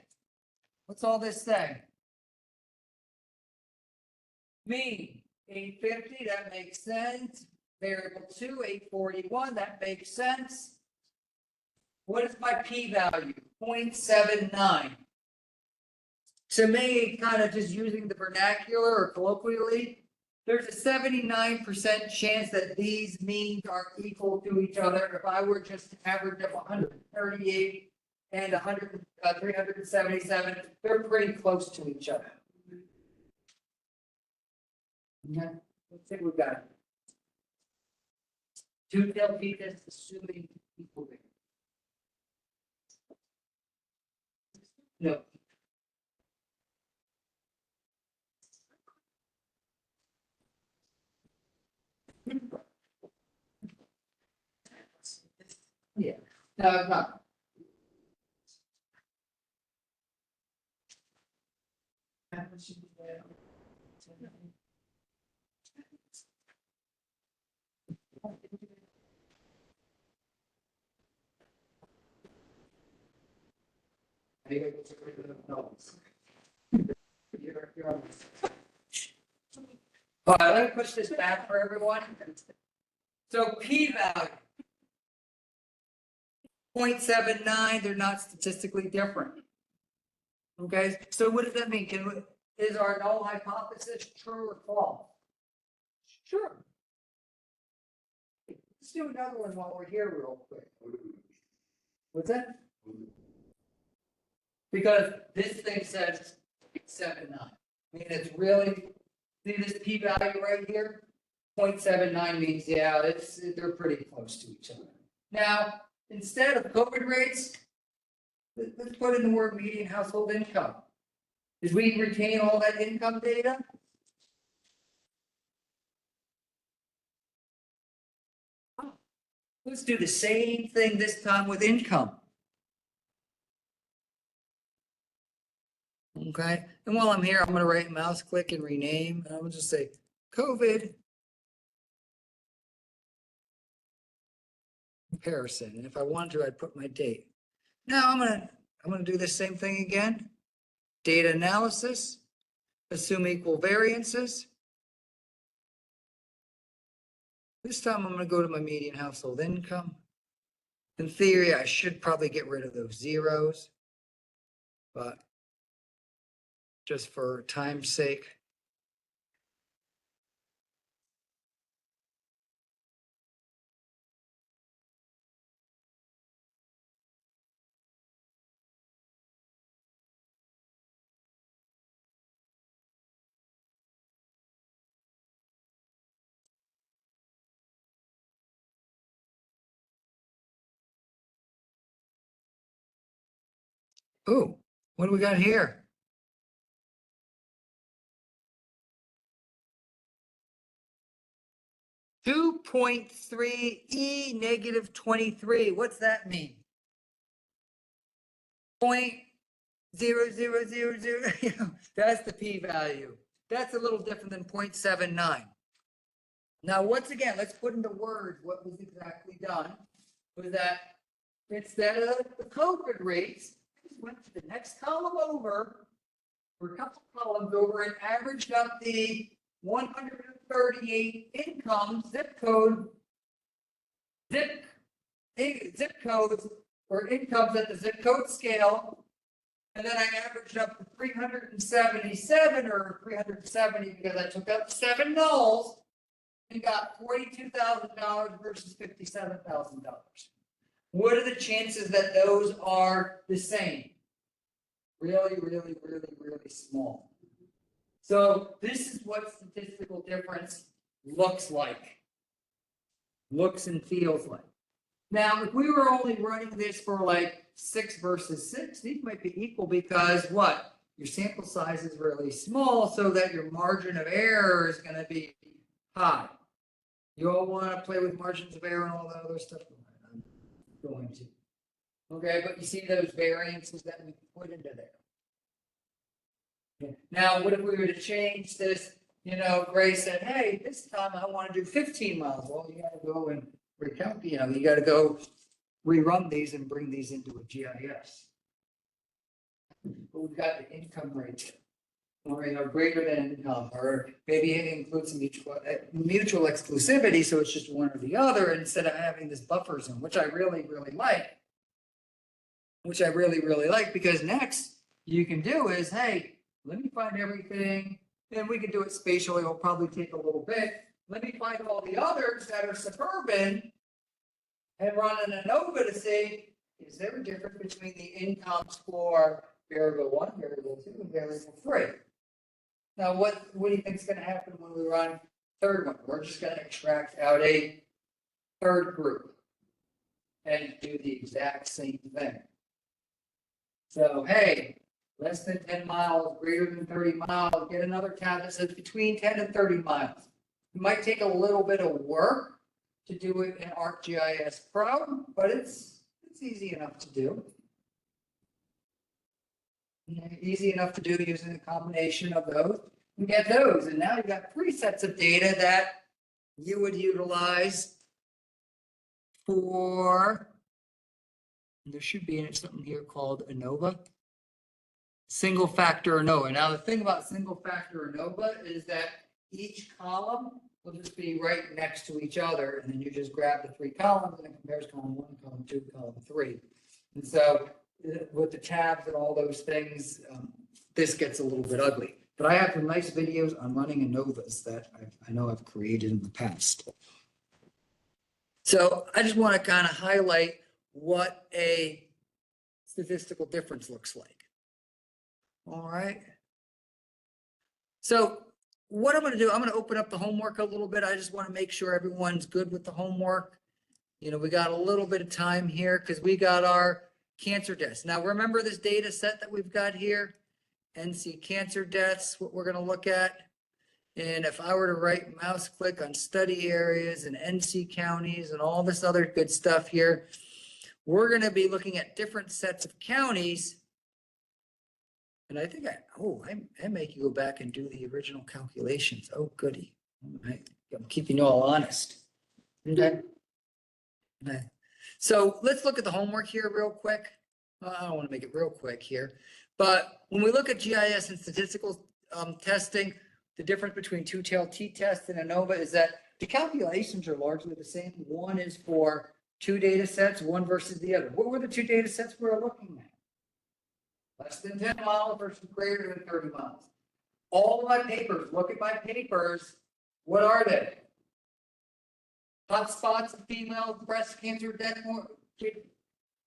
What's all this say? Mean, 850, that makes sense. Variable 2, 841, that makes sense. What is my p-value? 0.79. To me, kind of just using the vernacular or colloquially, there's a 79% chance that these means are equal to each other. If I were just to average up 138 and 377, they're pretty close to each other. Okay, let's see what we got. Two-tailed p-test assuming equal weight. No. Yeah, no, it's not. All right, let me push this back for everyone. So p-value 0.79, they're not statistically different. Okay, so what does that mean? Is our null hypothesis true or false? Sure. Let's do another one while we're here real quick. What's that? Because this thing says 0.79. I mean, it's really, see this p-value right here? 0.79 means, yeah, they're pretty close to each other. Now, instead of COVID rates, let's put in the word median household income. Did we retain all that income data? Let's do the same thing this time with income. Okay, and while I'm here, I'm going to right mouse click and rename, and I'm going to just say COVID comparison. And if I wanted to, I'd put my date. Now I'm going to do the same thing again. Data analysis, assume equal variances. This time I'm going to go to my median household income. In theory, I should probably get rid of those zeros, but just for time's sake. Ooh, what do we got here? (2.3 E negative 23. What's that mean? 0.0000. That's the p-value. That's a little different than 0.79. Now, once again, let's put into words what was exactly done. Was that instead of the COVID rates, I just went to the next column over, or a couple columns over, and averaged up the 138 income zip codes or incomes at the zip code scale. And then I averaged up to 377 or 370 because I took out 7 nulls and got $42,000 versus $57,000. What are the chances that those are the same? Really, really, really, really small. So this is what statistical difference looks like, looks and feels like. Now, if we were only running this for like 6 versus 6, these might be equal because what? Your sample size is really small so that your margin of error is going to be high. You all want to play with margins of error and all that other stuff? I'm going to. Okay, but you see those variances that we put into there. Now, what if we were to change this? You know, Gray said, hey, this time I want to do 15 miles. Well, you got to go and recount, you got to go rerun these and bring these into a GIS. But we've got the income rate, or greater than income, or maybe it includes mutual exclusivity, so it's just one or the other instead of having this buffer zone, which I really, really like. Because next you can do is, hey, let me find everything, and we can do it spatially. It'll probably take a little bit. Let me find all the others that are suburban and run an ANOVA to see, is there a difference between the incomes for variable 1, variable 2, and variable 3? Now, what do you think is going to happen when we run third one? We're just going to extract out a third group and do the exact same thing. So, hey, less than 10 miles, greater than 30 miles, get another tab that says between 10 and 30 miles. It might take a little bit of work to do it in ArcGIS Pro, but it's easy enough to do. Easy enough to do using a combination of those and get those. And now you've got 3 sets of data that you would utilize for, there should be something here called ANOVA. Single factor ANOVA. Now the thing about single factor ANOVA is that each column will just be right next to each other, and then you just grab the 3 columns and it compares column 1, column 2, column 3. And so with the tabs and all those things, this gets a little bit ugly. But I have some nice videos on running ANOVAs that I know I've created in the past. So I just want to kind of highlight what a statistical difference looks like. All right. So what I'm going to do, I'm going to open up the homework a little bit. I just want to make sure everyone's good with the homework. We got a little bit of time here because we got our cancer deaths. Now, remember this data set that we've got here? NC cancer deaths, what we're going to look at. And if I were to right mouse click on study areas and NC counties and all this other good stuff here, we're going to be looking at different sets of counties. And I think I make you go back and do the original calculations. Oh, goody. I'm keeping you all honest. Okay. So let's look at the homework here real quick. I don't want to make it real quick here, but when we look at GIS and statistical testing, the difference between two-tailed t-test and ANOVA is that the calculations are largely the same. One is for 2 data sets, one versus the other. What were the 2 data sets we were looking at? Less than 10 miles versus greater than 30 miles. All of my papers, look at my papers. What are they? Hot spots of female breast cancer death,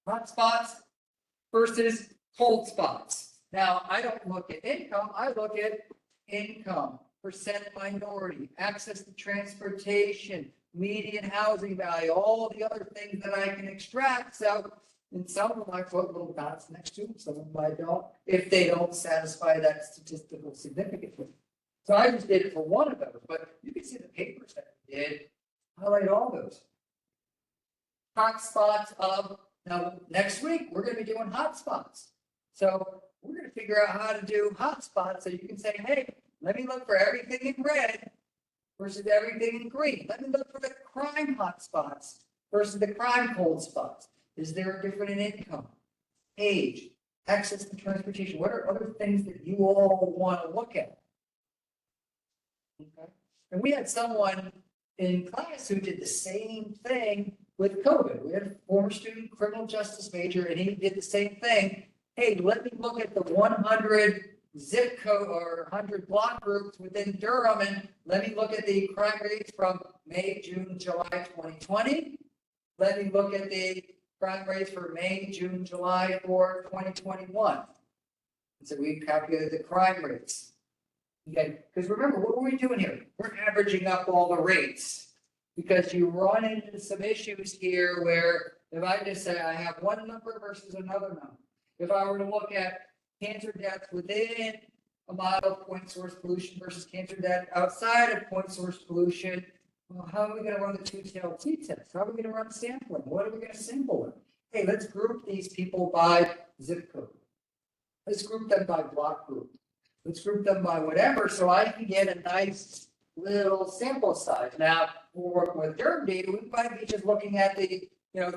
hot spots versus cold spots. Now, I don't look at income, I look at income, percent minority, access to transportation, median housing value, all the other things that I can extract. So And some of them I put little dots next to them, some of them I don't, if they don't satisfy that statistical significance. So I just did it for one of those, but you can see the papers that I did, highlight all those. Hotspots of, now, next week, we're gonna be doing hotspots. So we're gonna figure out how to do hotspots, so you can say, hey, let me look for everything in red versus everything in green. Let me look for the crime hotspots versus the crime cold spots. Is there a difference in income, age, access to transportation? What are other things that you all want to look at? Okay. And we had someone in class who did the same thing with COVID. We had a former student, criminal justice major, and he did the same thing. Hey, let me look at the 100 zip code or 100 block groups within Durham, and let me look at the crime rates from May, June, July 2020. Let me look at the crime rates for May, June, July for 2021. So we calculated the crime rates. Okay, because remember, what were we doing here? We're averaging up all the rates. Because you run into some issues here where if I just say I have one number versus another number. If I were to look at cancer deaths within a mile of point source pollution versus cancer death outside of point source pollution, well, how are we going to run the two-tailed t-test? How are we going to run sampling? What are we going to sample with? Hey, let's group these people by zip code. Let's group them by block group. Let's group them by whatever, so I can get a nice little sample size. Now, we're working with Durham data, we might be just looking at the,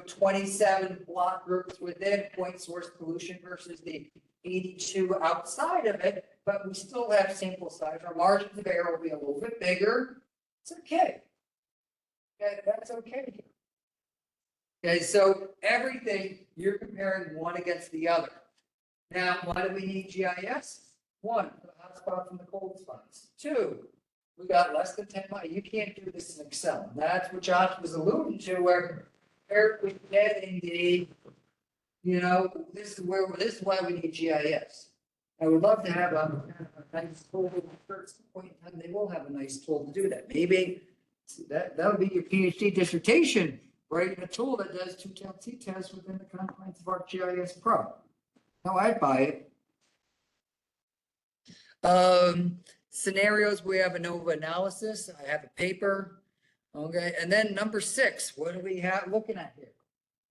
27 block groups within point source pollution versus the 82 outside of it, but we still have sample size. Our margins of error will be a little bit bigger. It's okay. Okay, that's okay. Okay, so everything, you're comparing one against the other. Now, why do we need GIS? One, for the hot spots and the cold spots. Two, we got less than 10 miles. You can't do this in Excel. And that's what Josh was alluding to, where we getting the, this is why we need GIS. I would love to have a nice tool. At some point in time, they will have a nice tool to do that. Maybe that would be your PhD dissertation, writing a tool that does two-tailed t-tests within the confines of ArcGIS Pro. Now I'd buy it. Scenarios, we have ANOVA analysis. I have a paper. Okay, and then number 6, what do we have looking at here?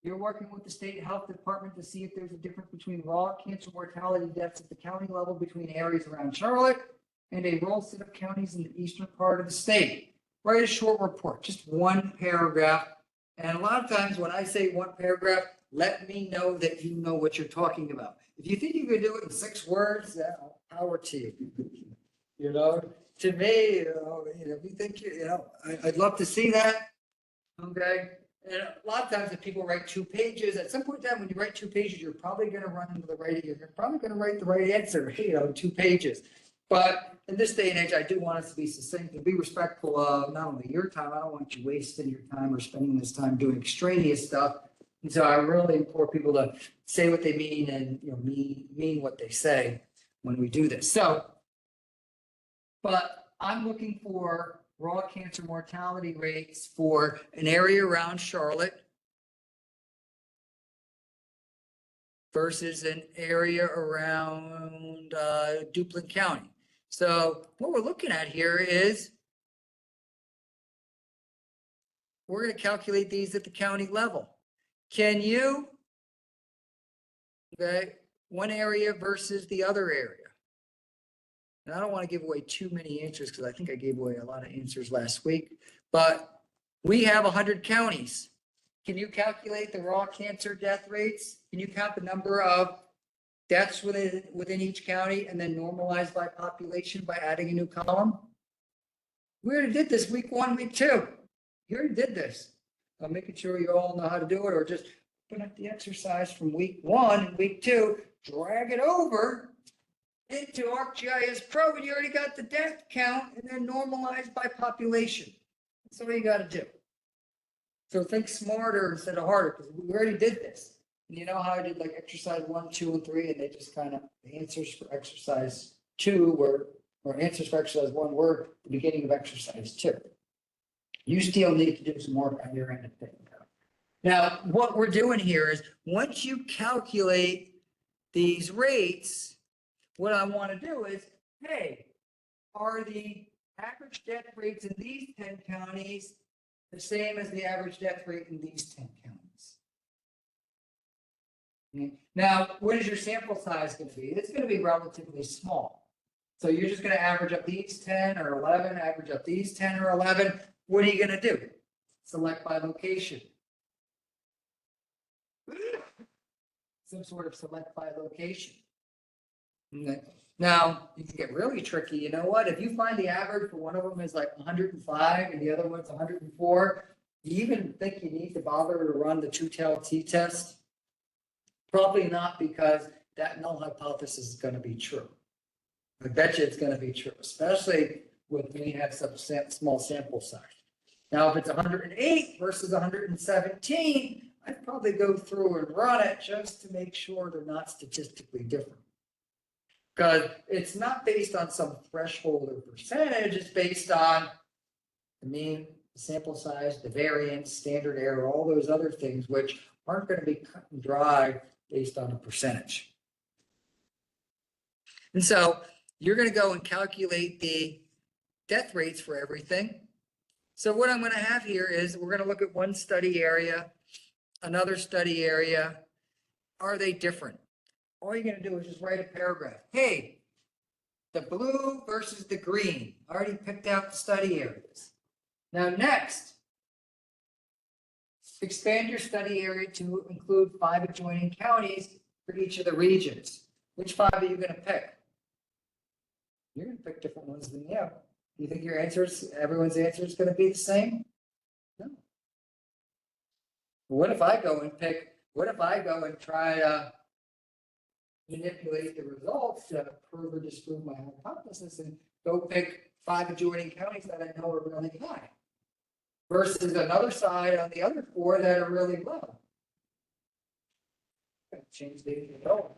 You're working with the state health department to see if there's a difference between raw cancer mortality deaths at the county level between areas around Charlotte and a rural set of counties in the eastern part of the state. Write a short report, just one paragraph. And a lot of times when I say one paragraph, let me know that you know what you're talking about. If you think you can do it in 6 words, power to you. To me, if you think, I'd love to see that. Okay. And a lot of times if people write 2 pages, at some point in time, when you write 2 pages, you're probably going to run into you're probably going to write the right answer, 2 pages. But in this day and age, I do want us to be succinct and be respectful of not only your time. I don't want you wasting your time or spending this time doing extraneous stuff. And so I really implore people to say what they mean and mean what they say when we do this. But I'm looking for raw cancer mortality rates for an area around Charlotte versus an area around Duplin County. So what we're looking at here is we're going to calculate these at the county level. Can you, one area versus the other area? And I don't want to give away too many answers because I think I gave away a lot of answers last week, but we have 100 counties. Can you calculate the raw cancer death rates? Can you count the number of deaths within each county and then normalize by population by adding a new column? We already did this week 1, week 2. You already did this. I'm making sure you all know how to do it, or just put up the exercise from week 1 and week 2, drag it over into ArcGIS Pro, and you already got the death count and then normalize by population. That's all you got to do. So think smarter instead of harder, because we already did this. And you know how I did like exercise 1, 2, and 3, and they just kind of, the answers for exercise 2 were, or answers for exercise 1 were the beginning of exercise 2. You still need to do some work on your end of things. Now, what we're doing here is, once you calculate these rates, what I want to do is, hey, are the average death rates in these 10 counties the same as the average death rate in these 10 counties? Okay. Now, what is your sample size going to be? It's going to be relatively small. So you're just going to average up these 10 or 11, average up these 10 or 11. What are you going to do? Select by location. Some sort of select by location. Okay. Now, you can get really tricky. You know what? If you find the average for one of them is like 105 and the other one's 104, do you even think you need to bother to run the two-tailed t-test? Probably not, because that null hypothesis is going to be true. I bet you it's going to be true, especially when we have some small sample size. Now, if it's 108 versus 117, I'd probably go through and run it just to make sure they're not statistically different. Because it's not based on some threshold or percentage, it's based on the mean, the sample size, the variance, standard error, all those other things, which aren't going to be cut and dry based on a percentage. And so you're going to go and calculate the death rates for everything. So what I'm going to have here is, we're going to look at one study area, another study area. Are they different? All you're going to do is just write a paragraph. Hey, the blue versus the green. I already picked out the study areas. Now next, expand your study area to include 5 adjoining counties for each of the regions. Which 5 are you going to pick? You're going to pick different ones than you. You think your answers, everyone's answer is going to be the same? No. What if I go and try to manipulate the results to prove or disprove my hypothesis and go pick 5 adjoining counties that I know are really high versus another side on the other 4 that are really low? Change the result.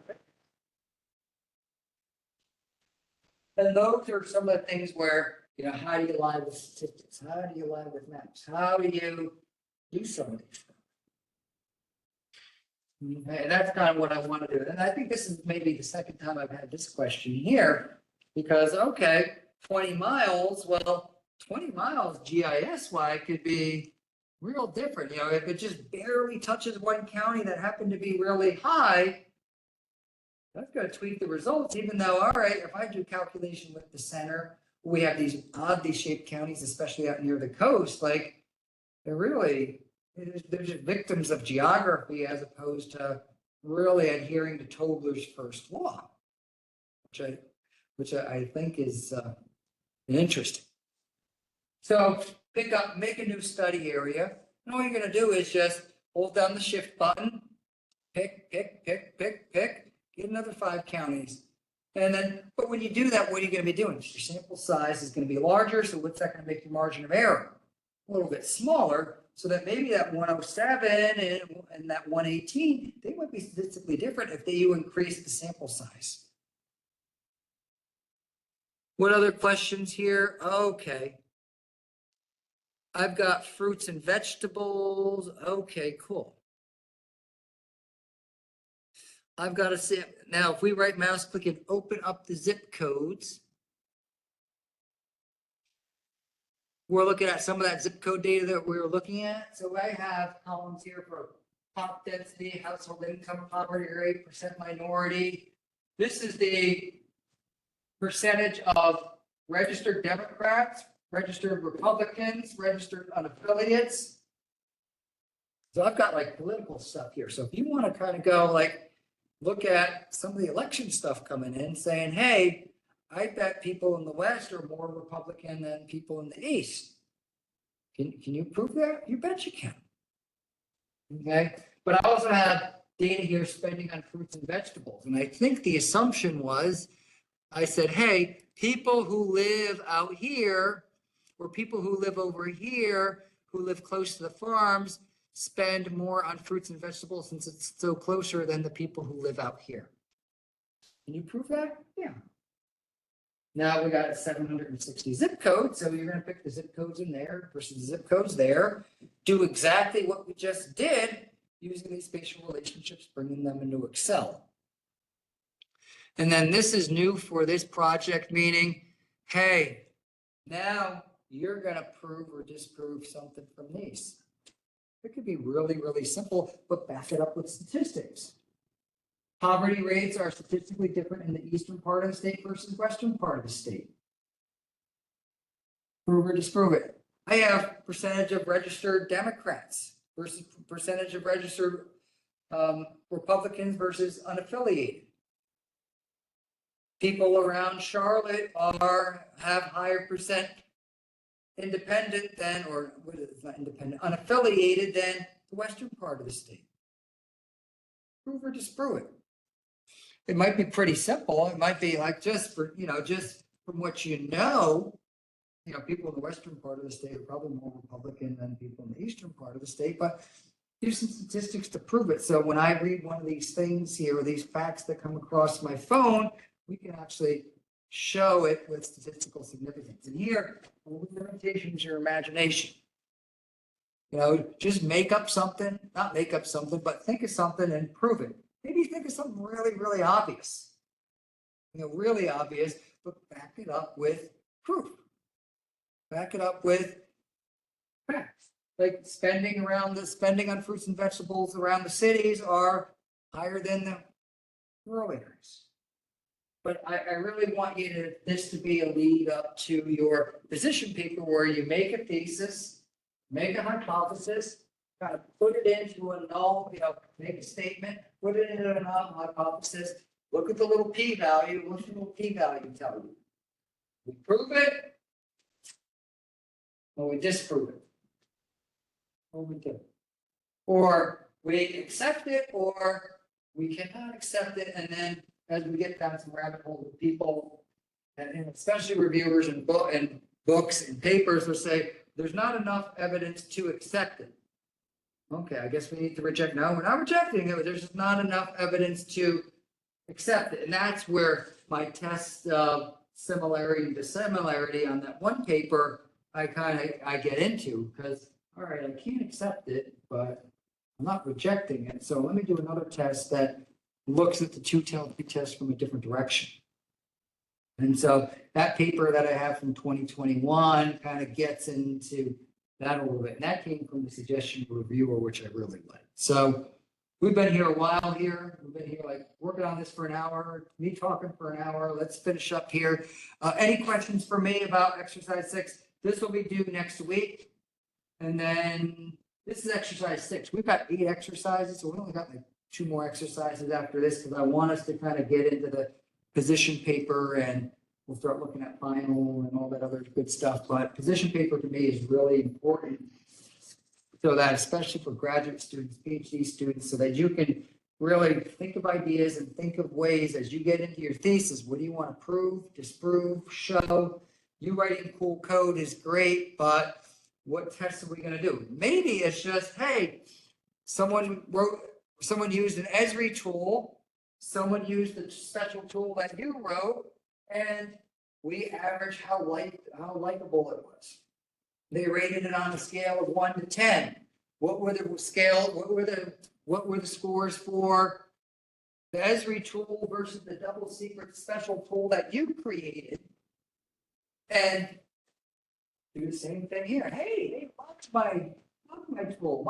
And those are some of the things where, how do you lie with statistics? How do you lie with maps? How do you do some of these things? Okay, and that's kind of what I want to do. And I think this is maybe the second time I've had this question here, because, okay, 20 miles, well, 20 miles GIS-wise could be real different. If it just barely touches one county that happened to be really high, that's going to tweak the results, even though, all right, if I do calculation with the center, we have these oddly shaped counties, especially out near the coast, like they're just victims of geography as opposed to really adhering to Tobler's first law, which I think is interesting. So make a new study area. And all you're going to do is just hold down the shift button, pick, get another 5 counties. And then, but when you do that, what are you going to be doing? Your sample size is going to be larger. So what's that going to make your margin of error? A little bit smaller, so that maybe that 107 and that 118, they might be statistically different if you increase the sample size. What other questions here? Okay. I've got fruits and vegetables. Okay, cool. I've got to see now, if we right mouse click and open up the zip codes, we're looking at some of that zip code data that we were looking at. So I have columns here for pop density, household income, poverty rate, % minority. This is the percentage of registered Democrats, registered Republicans, registered unaffiliates. So I've got like political stuff here. So if you want to kind of go like, look at some of the election stuff coming in saying, hey, I bet people in the West are more Republican than people in the East. Can you prove that? You bet you can. Okay. But I also have data here spending on fruits and vegetables. And I think the assumption was, I said, hey, people who live out here or people who live over here, who live close to the farms, spend more on fruits and vegetables since it's so closer than the people who live out here. Can you prove that? Yeah. Now we got 760 zip codes, so you're going to pick the zip codes in there versus the zip codes there. do exactly what we just did using these spatial relationships, bringing them into Excel. And then this is new for this project, meaning, hey, now you're gonna prove or disprove something from these. It could be really, really simple, but back it up with statistics. Poverty rates are statistically different in the eastern part of the state versus western part of the state. Prove or disprove it. I have percentage of registered Democrats versus percentage of registered Republicans versus unaffiliated. People around Charlotte have higher percent independent than, or what is it, not independent, unaffiliated than the western part of the state. Prove or disprove it. It might be pretty simple. It might be like just for, just from what people in the western part of the state are probably more Republican than people in the eastern part of the state, but here's some statistics to prove it. So when I read one of these things here, or these facts that come across my phone, we can actually show it with statistical significance. And here, only limitation is your imagination. Just make up something, not make up something, but think of something and prove it. Maybe think of something really, really obvious. Really obvious, but back it up with proof. Back it up with facts. Like spending on fruits and vegetables around the cities are higher than the rural areas. But I really want this to be a lead up to your position paper where you make a thesis, make a hypothesis, kind of put it into a null, make a statement, put it into a null hypothesis, look at the little p-value, what's the little p-value tell you? We prove it, or we disprove it. Or we do. Or we accept it, or we cannot accept it, and then as we get down some rabbit hole with people, and especially reviewers and books and papers will say, there's not enough evidence to accept it. Okay, I guess we need to reject. No, we're not rejecting it. There's just not enough evidence to accept it. And that's where my test of similarity and dissimilarity on that one paper, I get into, because, all right, I can't accept it, but I'm not rejecting it. So let me do another test that looks at the two-tailed test from a different direction. And so that paper that I have from 2021 kind of gets into that a little bit. And that came from the suggestion of a reviewer, which I really like. So we've been here a while here. We've been here working on this for an hour, me talking for an hour. Let's finish up here. Any questions for me about exercise 6? This will be due next week. And then this is exercise 6. We've got 8 exercises, so we only got 2 more exercises after this, because I want us to kind of get into the position paper, and we'll start looking at final and all that other good stuff. But position paper to me is really important, so that especially for graduate students, PhD students, so that you can really think of ideas and think of ways as you get into your thesis. What do you want to prove, disprove, show? You writing cool code is great, but what tests are we going to do? Maybe it's just, hey, someone used an Esri tool, someone used a special tool that you wrote, and we averaged how likable it was. They rated it on a scale of 1 to 10. What were the scores for the Esri tool versus the double secret special tool that you created? And do the same thing here. Hey, they loved my tool.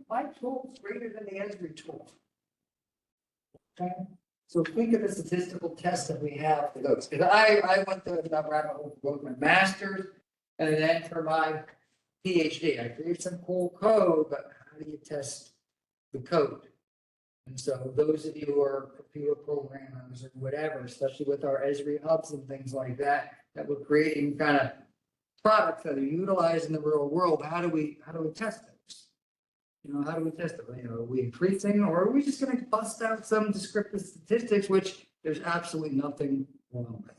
My tool is greater than the Esri tool. Okay. So think of the statistical tests that we have for those. Because I went through that rabbit hole for both my master's and then for my PhD. I created some cool code, but how do you test the code? And so those of you who are computer programmers or whatever, especially with our Esri hubs and things like that, that we're creating kind of products that are utilized in the real world, how do we test those? How do we test it? Are we increasing, or are we just going to bust out some descriptive statistics, which there's absolutely nothing wrong with?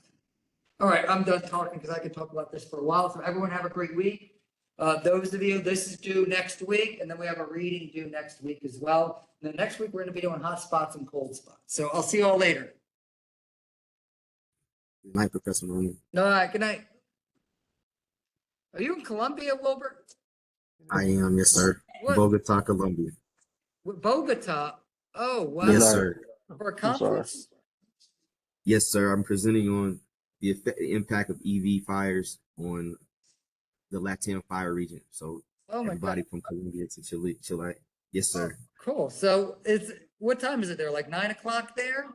All right, I'm done talking because I could talk about this for a while. So everyone have a great week. Those of you, this is due next week, and then we have a reading due next week as well. And then next week, we're going to be doing hot spots and cold spots. So I'll see you all later. Good night, Professor Mooney. All right, good night. Are you in Columbia, Wilbert? I am, yes, sir. What, Bogota, Colombia. Bogota? Oh, wow. Yes, Nice. sir. For a I'm sorry. conference? Yes, sir. I'm presenting on the impact of EV fires on the Latin fire region. So Oh my everybody God. from Colombia to Chile. Yes, Oh, sir. cool. So what time is it there? Like 9 o'clock there?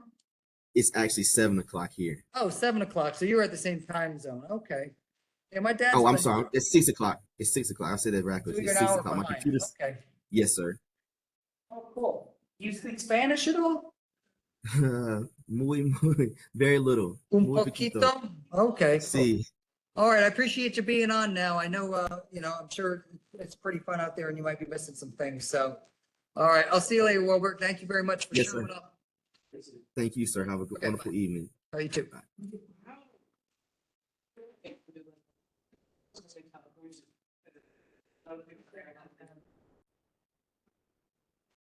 It's actually 7 o'clock here. Oh, 7 o'clock. So you're at the same time zone. Okay. Yeah, my dad's Oh, I'm been, sorry. It's 6 o'clock. It's 6 o'clock. I said that so backwards. you're It's an six hour o'clock. My behind. computer's. Okay. Yes, sir. Oh, cool. You speak Spanish at all? Muy, very little. Un Muy poquito. poquito? Okay, cool. Sí. All right, I appreciate you being on now. I know, I'm sure it's pretty fun out there and you might be missing some things. So, all right, I'll see you later, Wilbert. Thank you very much for Yes, sir. showing up. Thank you, sir. Have a Okay, wonderful bye. evening. All right, you too. Okay.